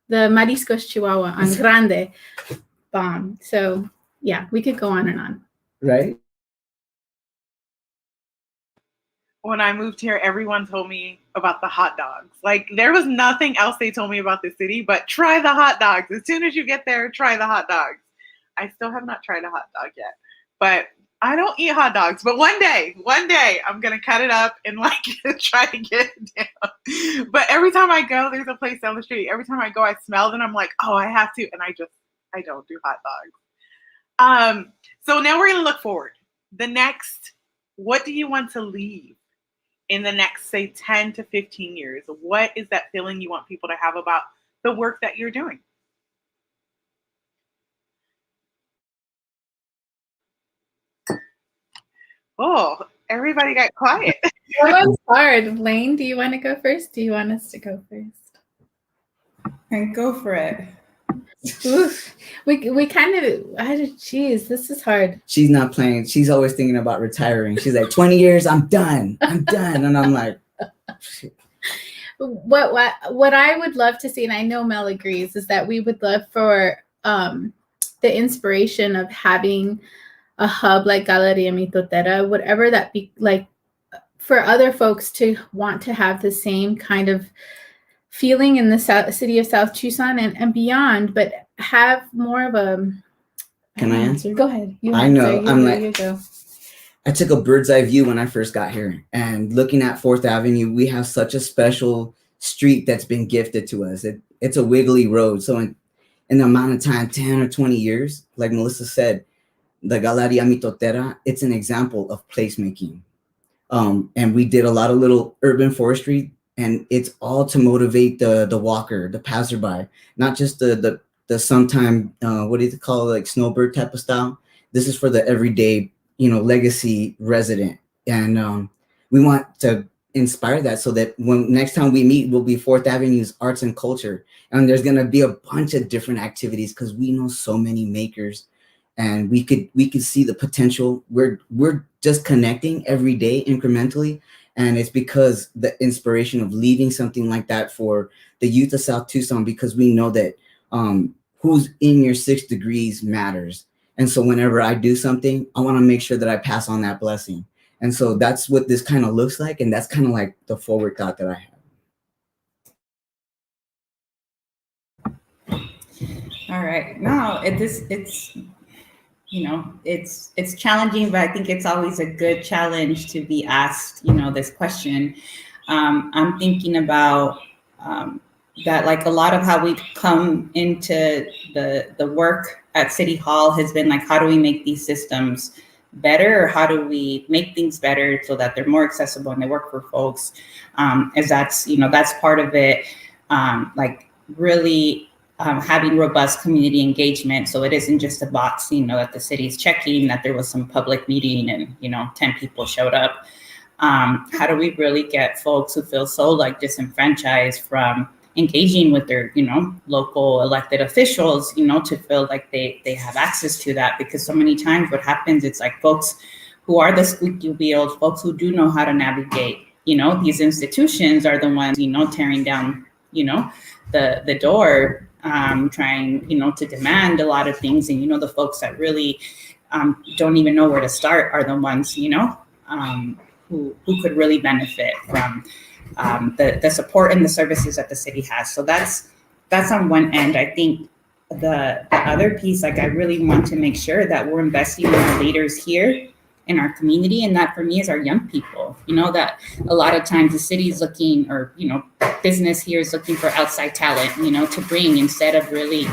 Mariscos Chihuahua on Grande, bomb. So yeah, we could go on and on. Right. When I moved here, everyone told me about the hot dogs. There was nothing else they told me about the city, but try the hot dogs. As soon as you get there, try the hot dogs. I still have not tried a hot dog yet, but I don't eat hot dogs. But one day, I'm going to cut it up and try to get it down. But every time I go, there's a place down the street. Every time I go, I smell it and I'm like, oh, I have to. And I don't do hot dogs. So now we're going to look forward. What do you want to leave in the next, say, 10 to 15 years? What is that feeling you want people to have about the work that you're doing? Oh, everybody got quiet. That one's hard. Lane, do you want to go first? Do you want us to go first? And go for it. Oof. We kind of, geez, this is hard. She's not playing. She's always thinking about retiring. She's like, 20 years, I'm done. And I'm like, what I would love to see, and I know Mel agrees, is that we would love for the inspiration of having a hub like Galeria Mitotera, whatever that be, like, for other folks to want to have the same kind of feeling in the city of South Tucson and beyond, but have more of a. Can I answer? Go ahead. I know. You go. I took a bird's eye view when I first got here, and looking at 4th Avenue, we have such a special street that's been gifted to us. It's a wiggly road. So in the amount of time, 10 or 20 years, like Melissa said, the Galeria Mitotera, it's an example of placemaking. And we did a lot of little urban forestry, and it's all to motivate the walker, the passerby, not just the sometime, what do you call it, like snowbird type of style. This is for the everyday, legacy resident. And we want to inspire that so that when next time we meet, we'll be 4th Avenue's arts and culture. And there's going to be a bunch of different activities because we know so many makers, and we could see the potential. We're just connecting every day incrementally. And it's because the inspiration of leaving something like that for the youth of South Tucson, because we know that who's in your 6 degrees matters. And so whenever I do something, I want to make sure that I pass on that blessing. And so that's what this kind of looks like. And that's kind of like the forward thought that I have. All right. No, it's challenging, but I think it's always a good challenge to be asked, this question. I'm thinking about that, like, a lot of how we've come into the work at City Hall has been like, how do we make these systems better, or how do we make things better so that they're more accessible and they work for folks? As that's part of it. Like really having robust community engagement, so it isn't just a box, that the city's checking that there was some public meeting and 10 people showed up. How do we really get folks who feel so like disenfranchised from engaging with their local elected officials, to feel like they have access to that? Because so many times what happens, it's like folks who are the squeaky wheels, folks who do know how to navigate these institutions are the ones tearing down the door, trying to demand a lot of things. And the folks that really don't even know where to start are the ones who could really benefit from the support and the services that the city has. So that's on one end. I think the other piece, like, I really want to make sure that we're investing in our leaders here in our community, and that for me is our young people. That a lot of times the city's looking, or business here is looking for outside talent to bring, instead of really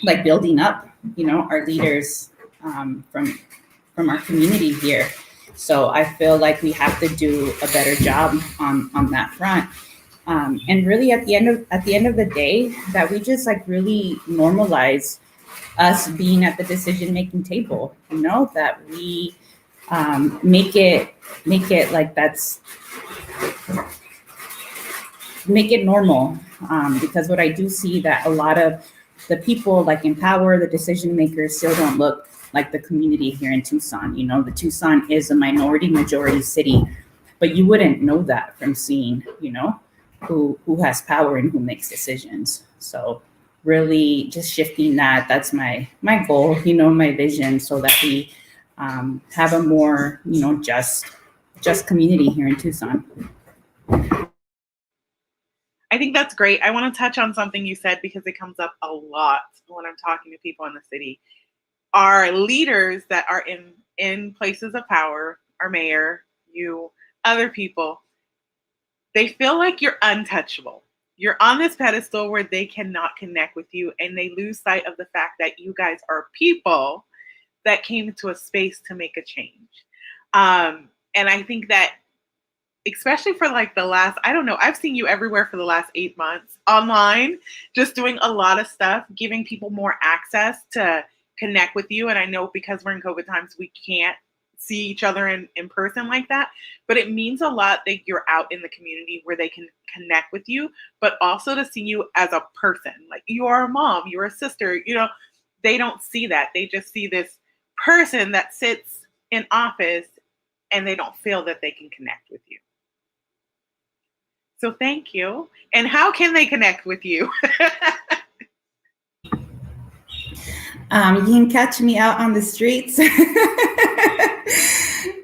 like building up our leaders from our community here. So I feel like we have to do a better job on that front. And really at the end of the day, that we just like really normalize us being at the decision-making table, that we make it like make it normal. Because what I do see that a lot of the people like in power, the decision makers, still don't look like the community here in Tucson. The Tucson is a majority city, but you wouldn't know that from seeing, who has power and who makes decisions. So really just shifting that's my goal, my vision, so that we have a more, just community here in Tucson. I think that's great. I want to touch on something you said because it comes up a lot when I'm talking to people in the city. Our leaders that are in places of power, our mayor, you, other people, they feel like you're untouchable. You're on this pedestal where they cannot connect with you, and they lose sight of the fact that you guys are people that came into a space to make a change. And I think that, especially for like the last, I don't know, I've seen you everywhere for the last 8 months online, just doing a lot of stuff, giving people more access to connect with you. And I know because we're in COVID times, we can't see each other in person like that, but it means a lot that you're out in the community where they can connect with you, but also to see you as a person. Like, you are a mom, you're a sister, you know, they don't see that. They just see this person that sits in office, and they don't feel that they can connect with you. So thank you. And how can they connect with you? You can catch me out on the streets.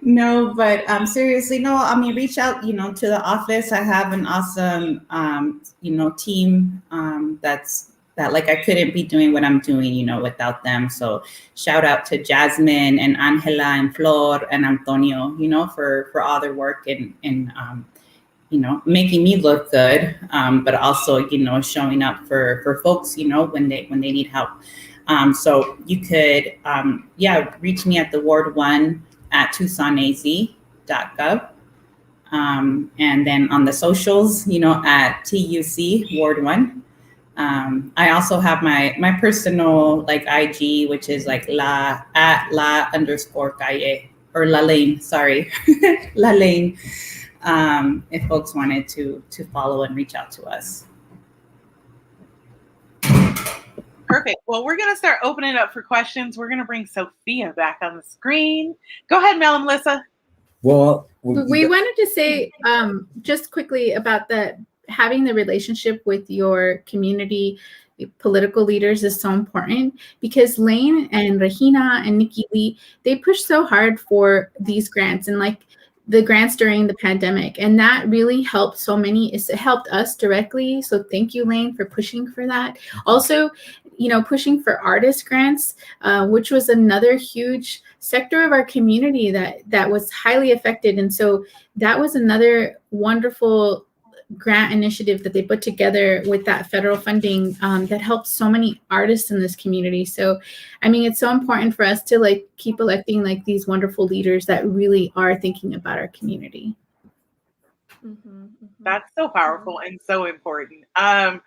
No, but seriously, no, I mean, reach out, you know, to the office. I have an awesome, you know, team that like I couldn't be doing what I'm doing, you know, without them. So shout out to Jasmine and Angela and Flor and Antonio, you know, for all their work and you know, making me look good, but also, you know, showing up for folks, you know, when they need help. So you could, reach me at the Ward 1 at TucsonAZ.gov. And then on the socials, you know, at TUC Ward 1. I also have my personal like IG, which is like @la_calle or La Lane, sorry, La Lane. If folks wanted to follow and reach out to us. Perfect. Well, we're going to start opening it up for questions. We're going to bring Sophia back on the screen. Go ahead, Mel and Melissa. Well, we wanted to say just quickly about having the relationship with your community political leaders is so important, because Lane and Regina and Nikki Lee, they push so hard for these grants and like the grants during the pandemic, and that really helped so many. It helped us directly, so thank you, Lane, for pushing for that. Also, you know, pushing for artist grants, which was another huge sector of our community that was highly affected, and so that was another wonderful grant initiative that they put together with that federal funding that helps so many artists in this community. So, I mean, it's so important for us to like keep electing like these wonderful leaders that really are thinking about our community. That's so powerful and so important. I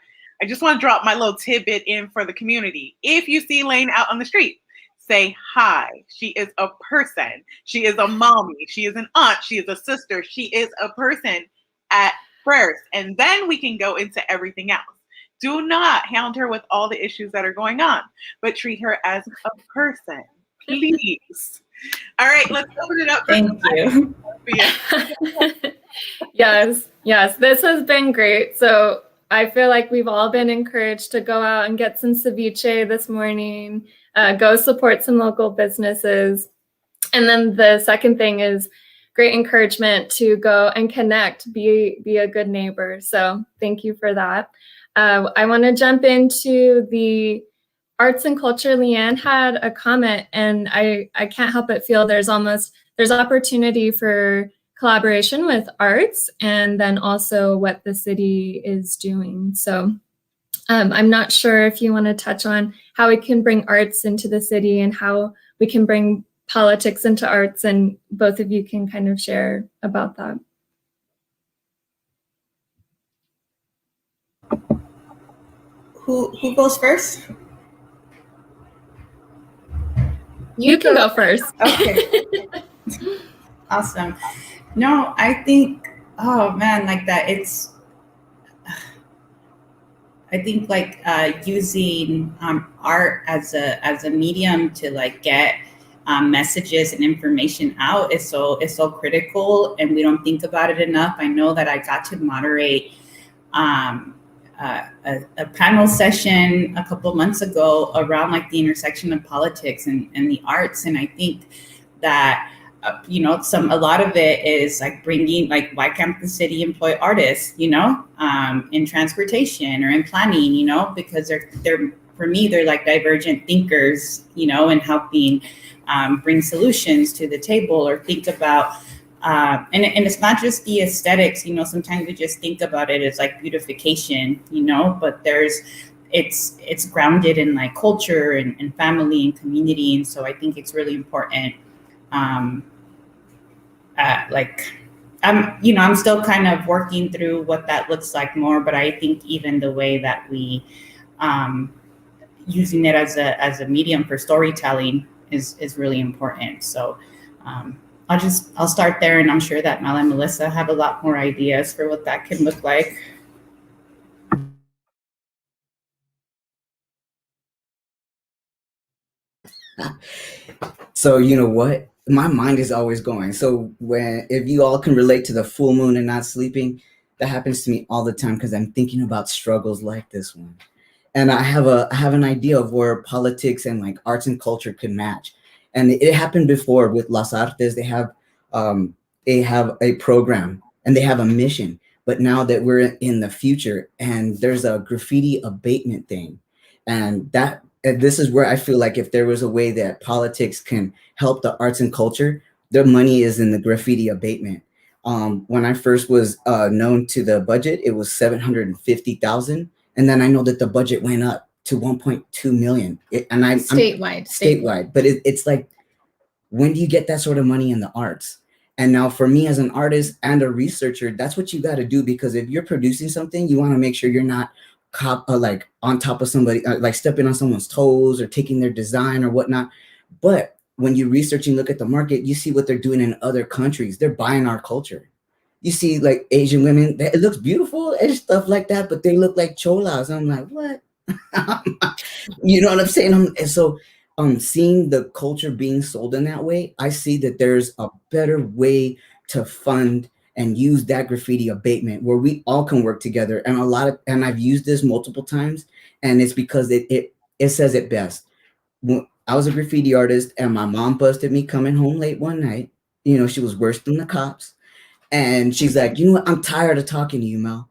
just want to drop my little tidbit in for the community. If you see Lane out on the street, say hi. She is a person. She is a mommy. She is an aunt. She is a sister. She is a person at first, and then we can go into everything else. Do not hound her with all the issues that are going on, but treat her as a person, please. All right, let's open it up. Thank you. Yes, this has been great. So I feel like we've all been encouraged to go out and get some ceviche this morning, go support some local businesses. And then the second thing is great encouragement to go and connect, be a good neighbor. So thank you for that. I want to jump into the arts and culture. Leanne had a comment, and I can't help but feel there's opportunity for collaboration with arts, and then also what the city is doing. So I'm not sure if you want to touch on how we can bring arts into the city and how we can bring politics into arts, and both of you can kind of share about that. Who goes first? You can go first. Okay. Awesome. No, I think, oh man, like that. I think like using art as a medium to like get messages and information out is so critical, and we don't think about it enough. I know that I got to moderate a panel session a couple months ago around like the intersection of politics and the arts, and I think that a lot of it is like bringing, like, why can't the city employ artists, in transportation or in planning, because they're for me, they're like divergent thinkers, and helping bring solutions to the table, or think about And it's not just the aesthetics, you know, sometimes we just think about it as like beautification, you know, but it's grounded in like culture and family and community. And so I think it's really important. I'm still kind of working through what that looks like more, but I think even the way that we using it as a medium for storytelling is really important. So I'll start there, and I'm sure that Mel and Melissa have a lot more ideas for what that can look like. So you know what? My mind is always going. So if you all can relate to the full moon and not sleeping, that happens to me all the time because I'm thinking about struggles like this one. And I have an idea of where politics and like arts and culture could match. And it happened before with Las Artes. They have a program and they have a mission. But now that we're in the future and there's a graffiti abatement thing, and this is where I feel like if there was a way that politics can help the arts and culture, their money is in the graffiti abatement. When I first was known to the budget, it was 750,000. And then I know that the budget went up to 1.2 million. Statewide. But it's like, when do you get that sort of money in the arts? And now for me as an artist and a researcher, that's what you got to do, because if you're producing something, you want to make sure you're not like on top of somebody, like stepping on someone's toes or taking their design or whatnot. But when you research and look at the market, you see what they're doing in other countries. They're buying our culture. You see like Asian women, it looks beautiful and stuff like that, but they look like cholas. I'm like, what? You know what I'm saying? And so seeing the culture being sold in that way, I see that there's a better way to fund and use that graffiti abatement where we all can work together. And I've used this multiple times, and it's because it says it best. When I was a graffiti artist and my mom busted me coming home late one night. You know, she was worse than the cops. And she's like, you know what? I'm tired of talking to you, Mel.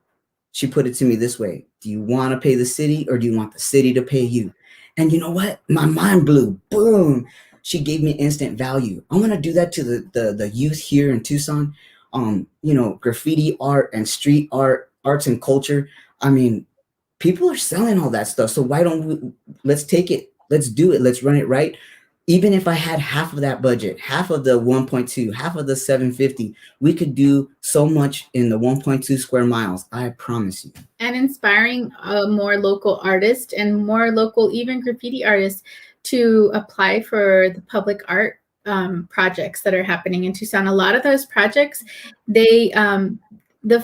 She put it to me this way: do you want to pay the city or do you want the city to pay you? And you know what? My mind blew. Boom. She gave me instant value. I want to do that to the youth here in Tucson. You know, graffiti art and street arts and culture. I mean, people are selling all that stuff. So why don't let's take it. Let's do it. Let's run it right. Even if I had half of that budget, half of the 1.2, half of the 750, we could do so much in the 1.2 square miles. I promise you. And inspiring more local artists and more local, even graffiti artists, to apply for the public art projects that are happening in Tucson. A lot of those projects, the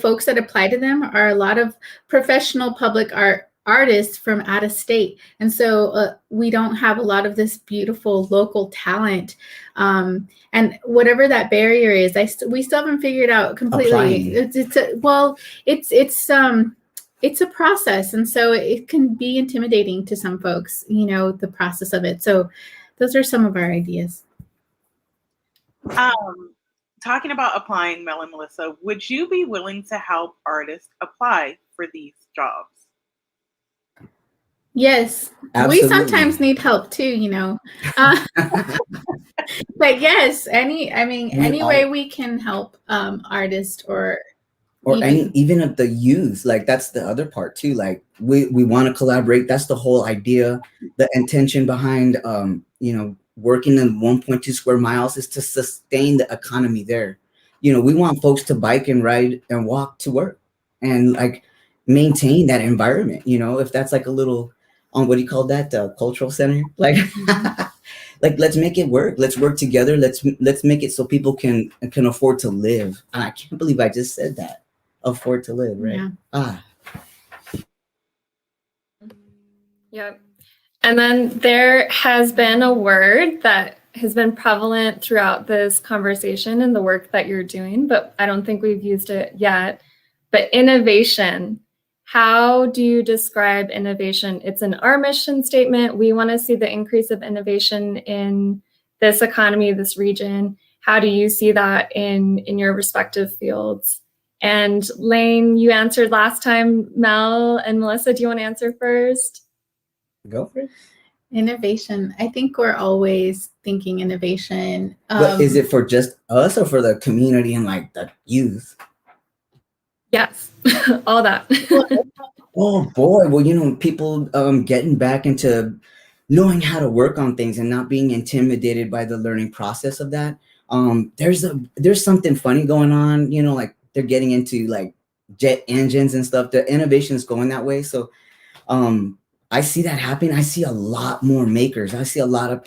folks that apply to them are a lot of professional public art artists from out of state. And so we don't have a lot of this beautiful local talent. And whatever that barrier is, we still haven't figured out completely. It's a process. And so it can be intimidating to some folks, you know, the process of it. So those are some of our ideas. Talking about applying, Mel and Melissa, would you be willing to help artists apply for these jobs? Yes. Absolutely. We sometimes need help too, you know. But yes, any way we can help artists or even of the youth, like that's the other part too. Like we want to collaborate. That's the whole idea. The intention behind you know, working in 1.2 square miles is to sustain the economy there. You know, we want folks to bike and ride and walk to work and like maintain that environment. You know, if that's like a little what do you call that? Cultural center? Like, like let's make it work. Let's work together. Let's make it so people can afford to live. And I can't believe I just said that. Afford to live, right? Yeah. Yep. And then there has been a word that has been prevalent throughout this conversation and the work that you're doing, but I don't think we've used it yet. But innovation. How do you describe innovation? It's in our mission statement. We want to see the increase of innovation in this economy, this region. How do you see that in your respective fields? And Lane, you answered last time. Mel and Melissa, do you want to answer first? Go for it. Innovation. I think we're always thinking innovation. But is it for just us or for the community and like the youth? Yes, all that. Oh boy, well, people getting back into knowing how to work on things and not being intimidated by the learning process of that. There's something funny going on, like they're getting into like jet engines and stuff. The innovation is going that way. So I see that happening. I see a lot more makers. I see a lot of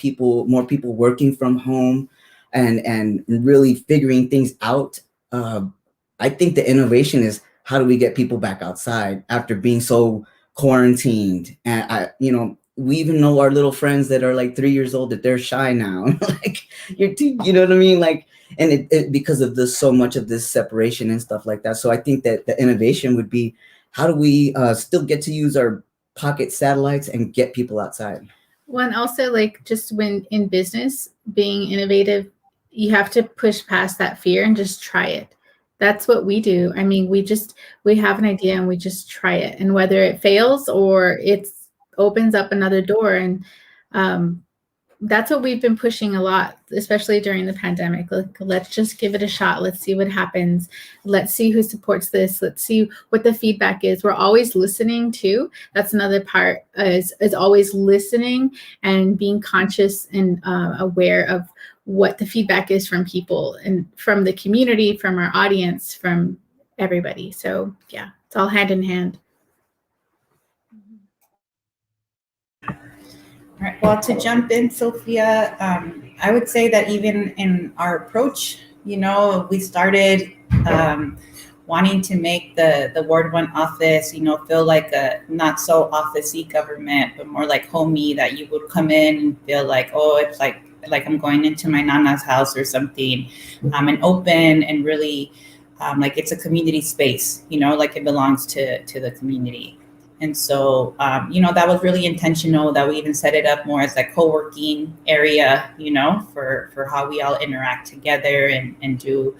more people working from home and really figuring things out. I think the innovation is, how do we get people back outside after being so quarantined? And we even know our little friends that are like 3 years old that they're shy now. Like you know what I mean? Like, and it because of this, so much of this separation and stuff like that. So I think that the innovation would be, how do we still get to use our pocket satellites and get people outside? Well, and also like just when in business, being innovative, you have to push past that fear and just try it. That's what we do. I mean, we have an idea and we just try it. And whether it fails or it opens up another door. And that's what we've been pushing a lot, especially during the pandemic. Let's just give it a shot. Let's see what happens. Let's see who supports this. Let's see what the feedback is. We're always listening too. That's another part, is always listening and being conscious and aware of what the feedback is from people and from the community, from our audience, from everybody. So yeah, it's all hand in hand. All right. Well, to jump in, Sophia, I would say that even in our approach, we started wanting to make the Ward 1 office, feel like a not so office-y government, but more like homey, that you would come in and feel like, oh, it's like I'm going into my nana's house or something, and open and really like it's a community space, like it belongs to the community. And so, that was really intentional, that we even set it up more as like co-working area, for how we all interact together and do,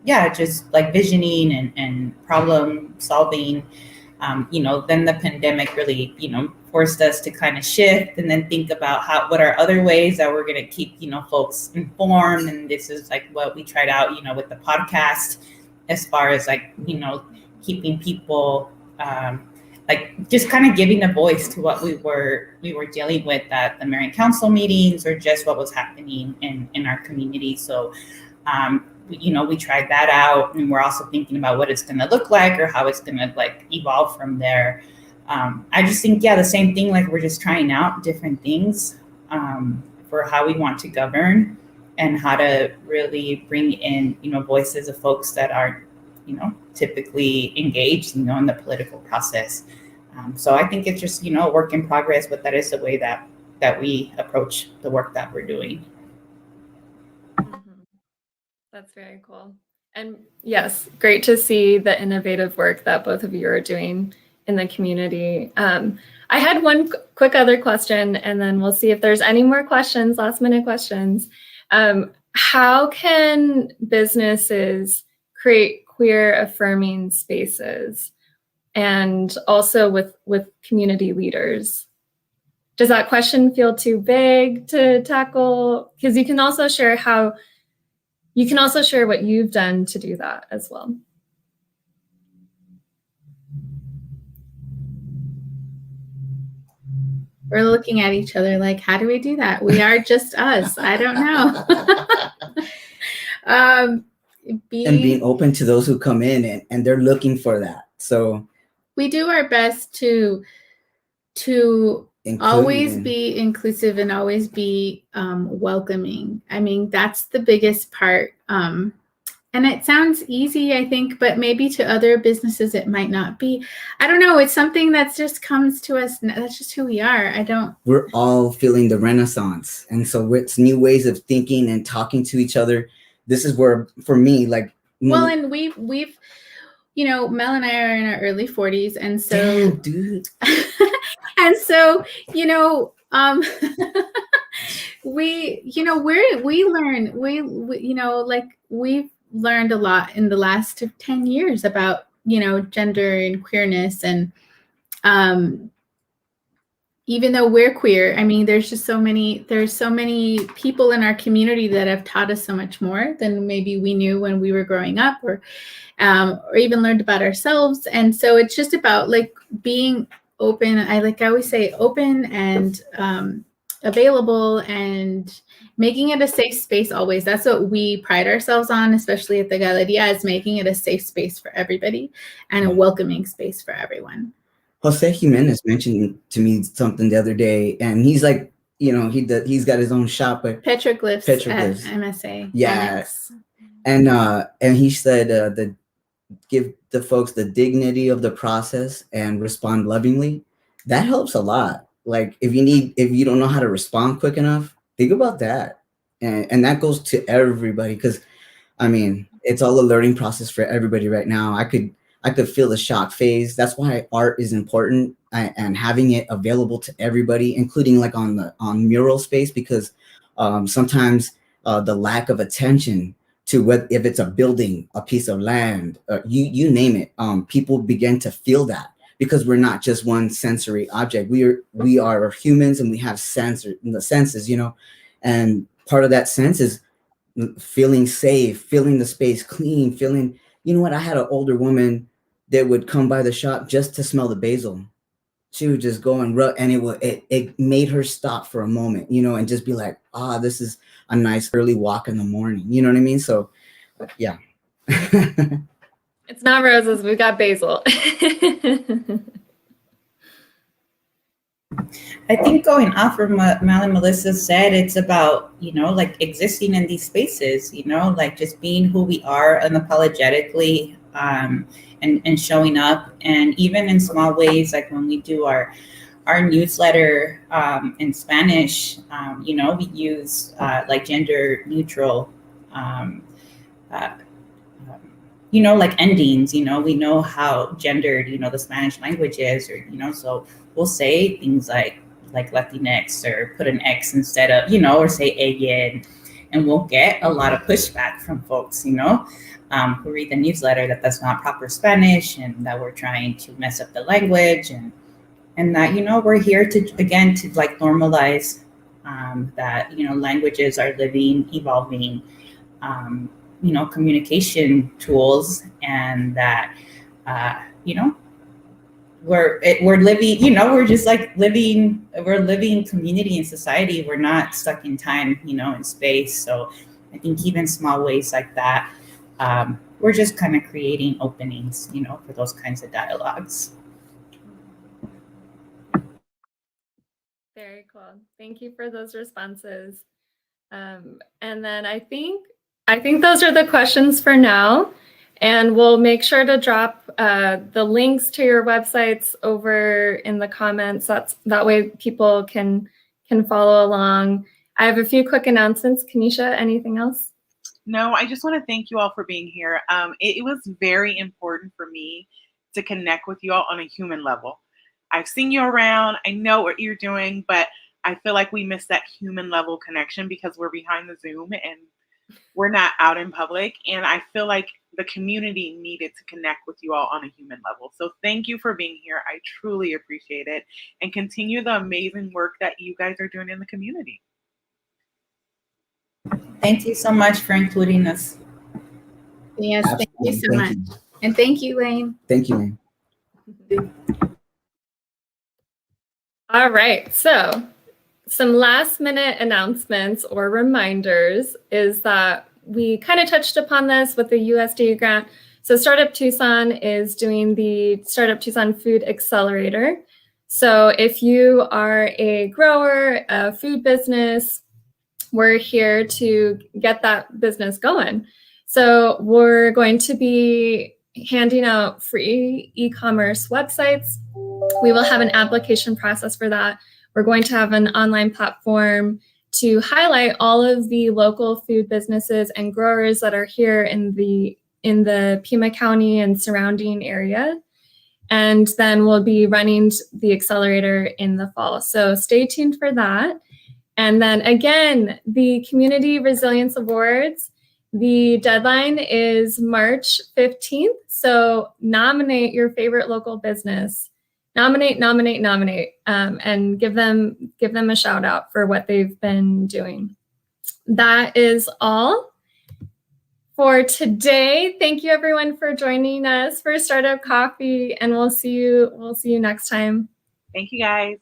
just like visioning and problem solving. Then the pandemic really, forced us to kind of shift and then think about what are other ways that we're going to keep, folks informed. And this is like what we tried out, with the podcast, as far as like, keeping people, like just kind of giving a voice to what we were dealing with at the mayor and council meetings, or just what was happening in our community. So, we tried that out, and we're also thinking about what it's going to look like or how it's going to like evolve from there. I just think, the same thing, like we're just trying out different things for how we want to govern and how to really bring in, voices of folks that aren't, typically engaged, in the political process. So I think it's just, a work in progress, but that is the way that we approach the work that we're doing. That's very cool. And yes, great to see the innovative work that both of you are doing in the community. I had one quick other question, and then we'll see if there's any more questions, last minute questions. How can businesses create queer affirming spaces, and also with community leaders? Does that question feel too vague to tackle? Because you can also share what you've done to do that as well. We're looking at each other like, how do we do that? We are just us. I don't know. Being open to those who come in and they're looking for that. So we do our best to always be inclusive and always be welcoming. I mean, that's the biggest part. And it sounds easy, I think, but maybe to other businesses it might not be. I don't know. It's something that just comes to us. That's just who we are. We're all feeling the Renaissance. And so it's new ways of thinking and talking to each other. This is where, for me, like... Well, and we've Mel and I are in our early 40s. And so... Damn, dude. And so, we've learned a lot in the last 10 years about, gender and queerness. And even though we're queer, I mean, there's so many people in our community that have taught us so much more than maybe we knew when we were growing up, or even learned about ourselves. And so it's just about like being open. I always say open and available, and making it a safe space always. That's what we pride ourselves on, especially at the Galeria, is making it a safe space for everybody and a welcoming space for everyone. Jose Jimenez mentioned to me something the other day, and he's like, he's got his own shop at Petroglyphs. Petroglyphs. At MSA. Yeah. And he said that give the folks the dignity of the process and respond lovingly. That helps a lot. Like if you don't know how to respond quick enough, think about that. And that goes to everybody, because I mean, it's all a learning process for everybody right now. I could feel the shock phase. That's why art is important, and having it available to everybody, including like on mural space, because sometimes the lack of attention to if it's a building, a piece of land, you name it, people begin to feel that, because we're not just one sensory object. We are humans, and we have the senses, and part of that sense is feeling safe, feeling the space clean, feeling, I had an older woman that would come by the shop just to smell the basil. She would just go and rub, and it made her stop for a moment, and just be like, this is a nice early walk in the morning. You know what I mean? So, yeah. It's not roses. We've got basil. I think going off of what Mel and Melissa said, it's about, like existing in these spaces, like just being who we are unapologetically, and showing up. And even in small ways, like when we do our newsletter in Spanish, we use like gender neutral, like endings, we know how gendered, the Spanish language is, or, so we'll say things like Latinx, or put an X instead of, or say ella, and we'll get a lot of pushback from folks, who read the newsletter, that's not proper Spanish, and that we're trying to mess up the language, and that, we're here to like normalize that, languages are living, evolving, communication tools, and that, we're living, we're just like we're living community and society. We're not stuck in time, in space. So I think even small ways like that, we're just kind of creating openings, for those kinds of dialogues. Very cool. Thank you for those responses. And then I think those are the questions for now. And we'll make sure to drop the links to your websites over in the comments. That way people can follow along. I have a few quick announcements. Kanisha, anything else? No, I just want to thank you all for being here. It was very important for me to connect with you all on a human level. I've seen you around. I know what you're doing, but I feel like we missed that human level connection because we're behind the Zoom and we're not out in public. And I feel like the community needed to connect with you all on a human level. So thank you for being here. I truly appreciate it. And continue the amazing work that you guys are doing in the community. Thank you so much for including us. Yes, thank you so much. And thank you, Lane. Thank you, Lane. All right. So some last minute announcements or reminders is that we kind of touched upon this with the USDA grant. So Startup Tucson is doing the Startup Tucson Food Accelerator. So if you are a grower, a food business, we're here to get that business going. So we're going to be handing out free e-commerce websites. We will have an application process for that. We're going to have an online platform to highlight all of the local food businesses and growers that are here in the Pima County and surrounding area. And then we'll be running the accelerator in the fall. So stay tuned for that. And then again, the Community Resilience Awards, the deadline is March 15th. So nominate your favorite local business nominate, and give them a shout out for what they've been doing. That is all for today. Thank you everyone for joining us for Startup Coffee, and we'll see you next time. Thank you guys.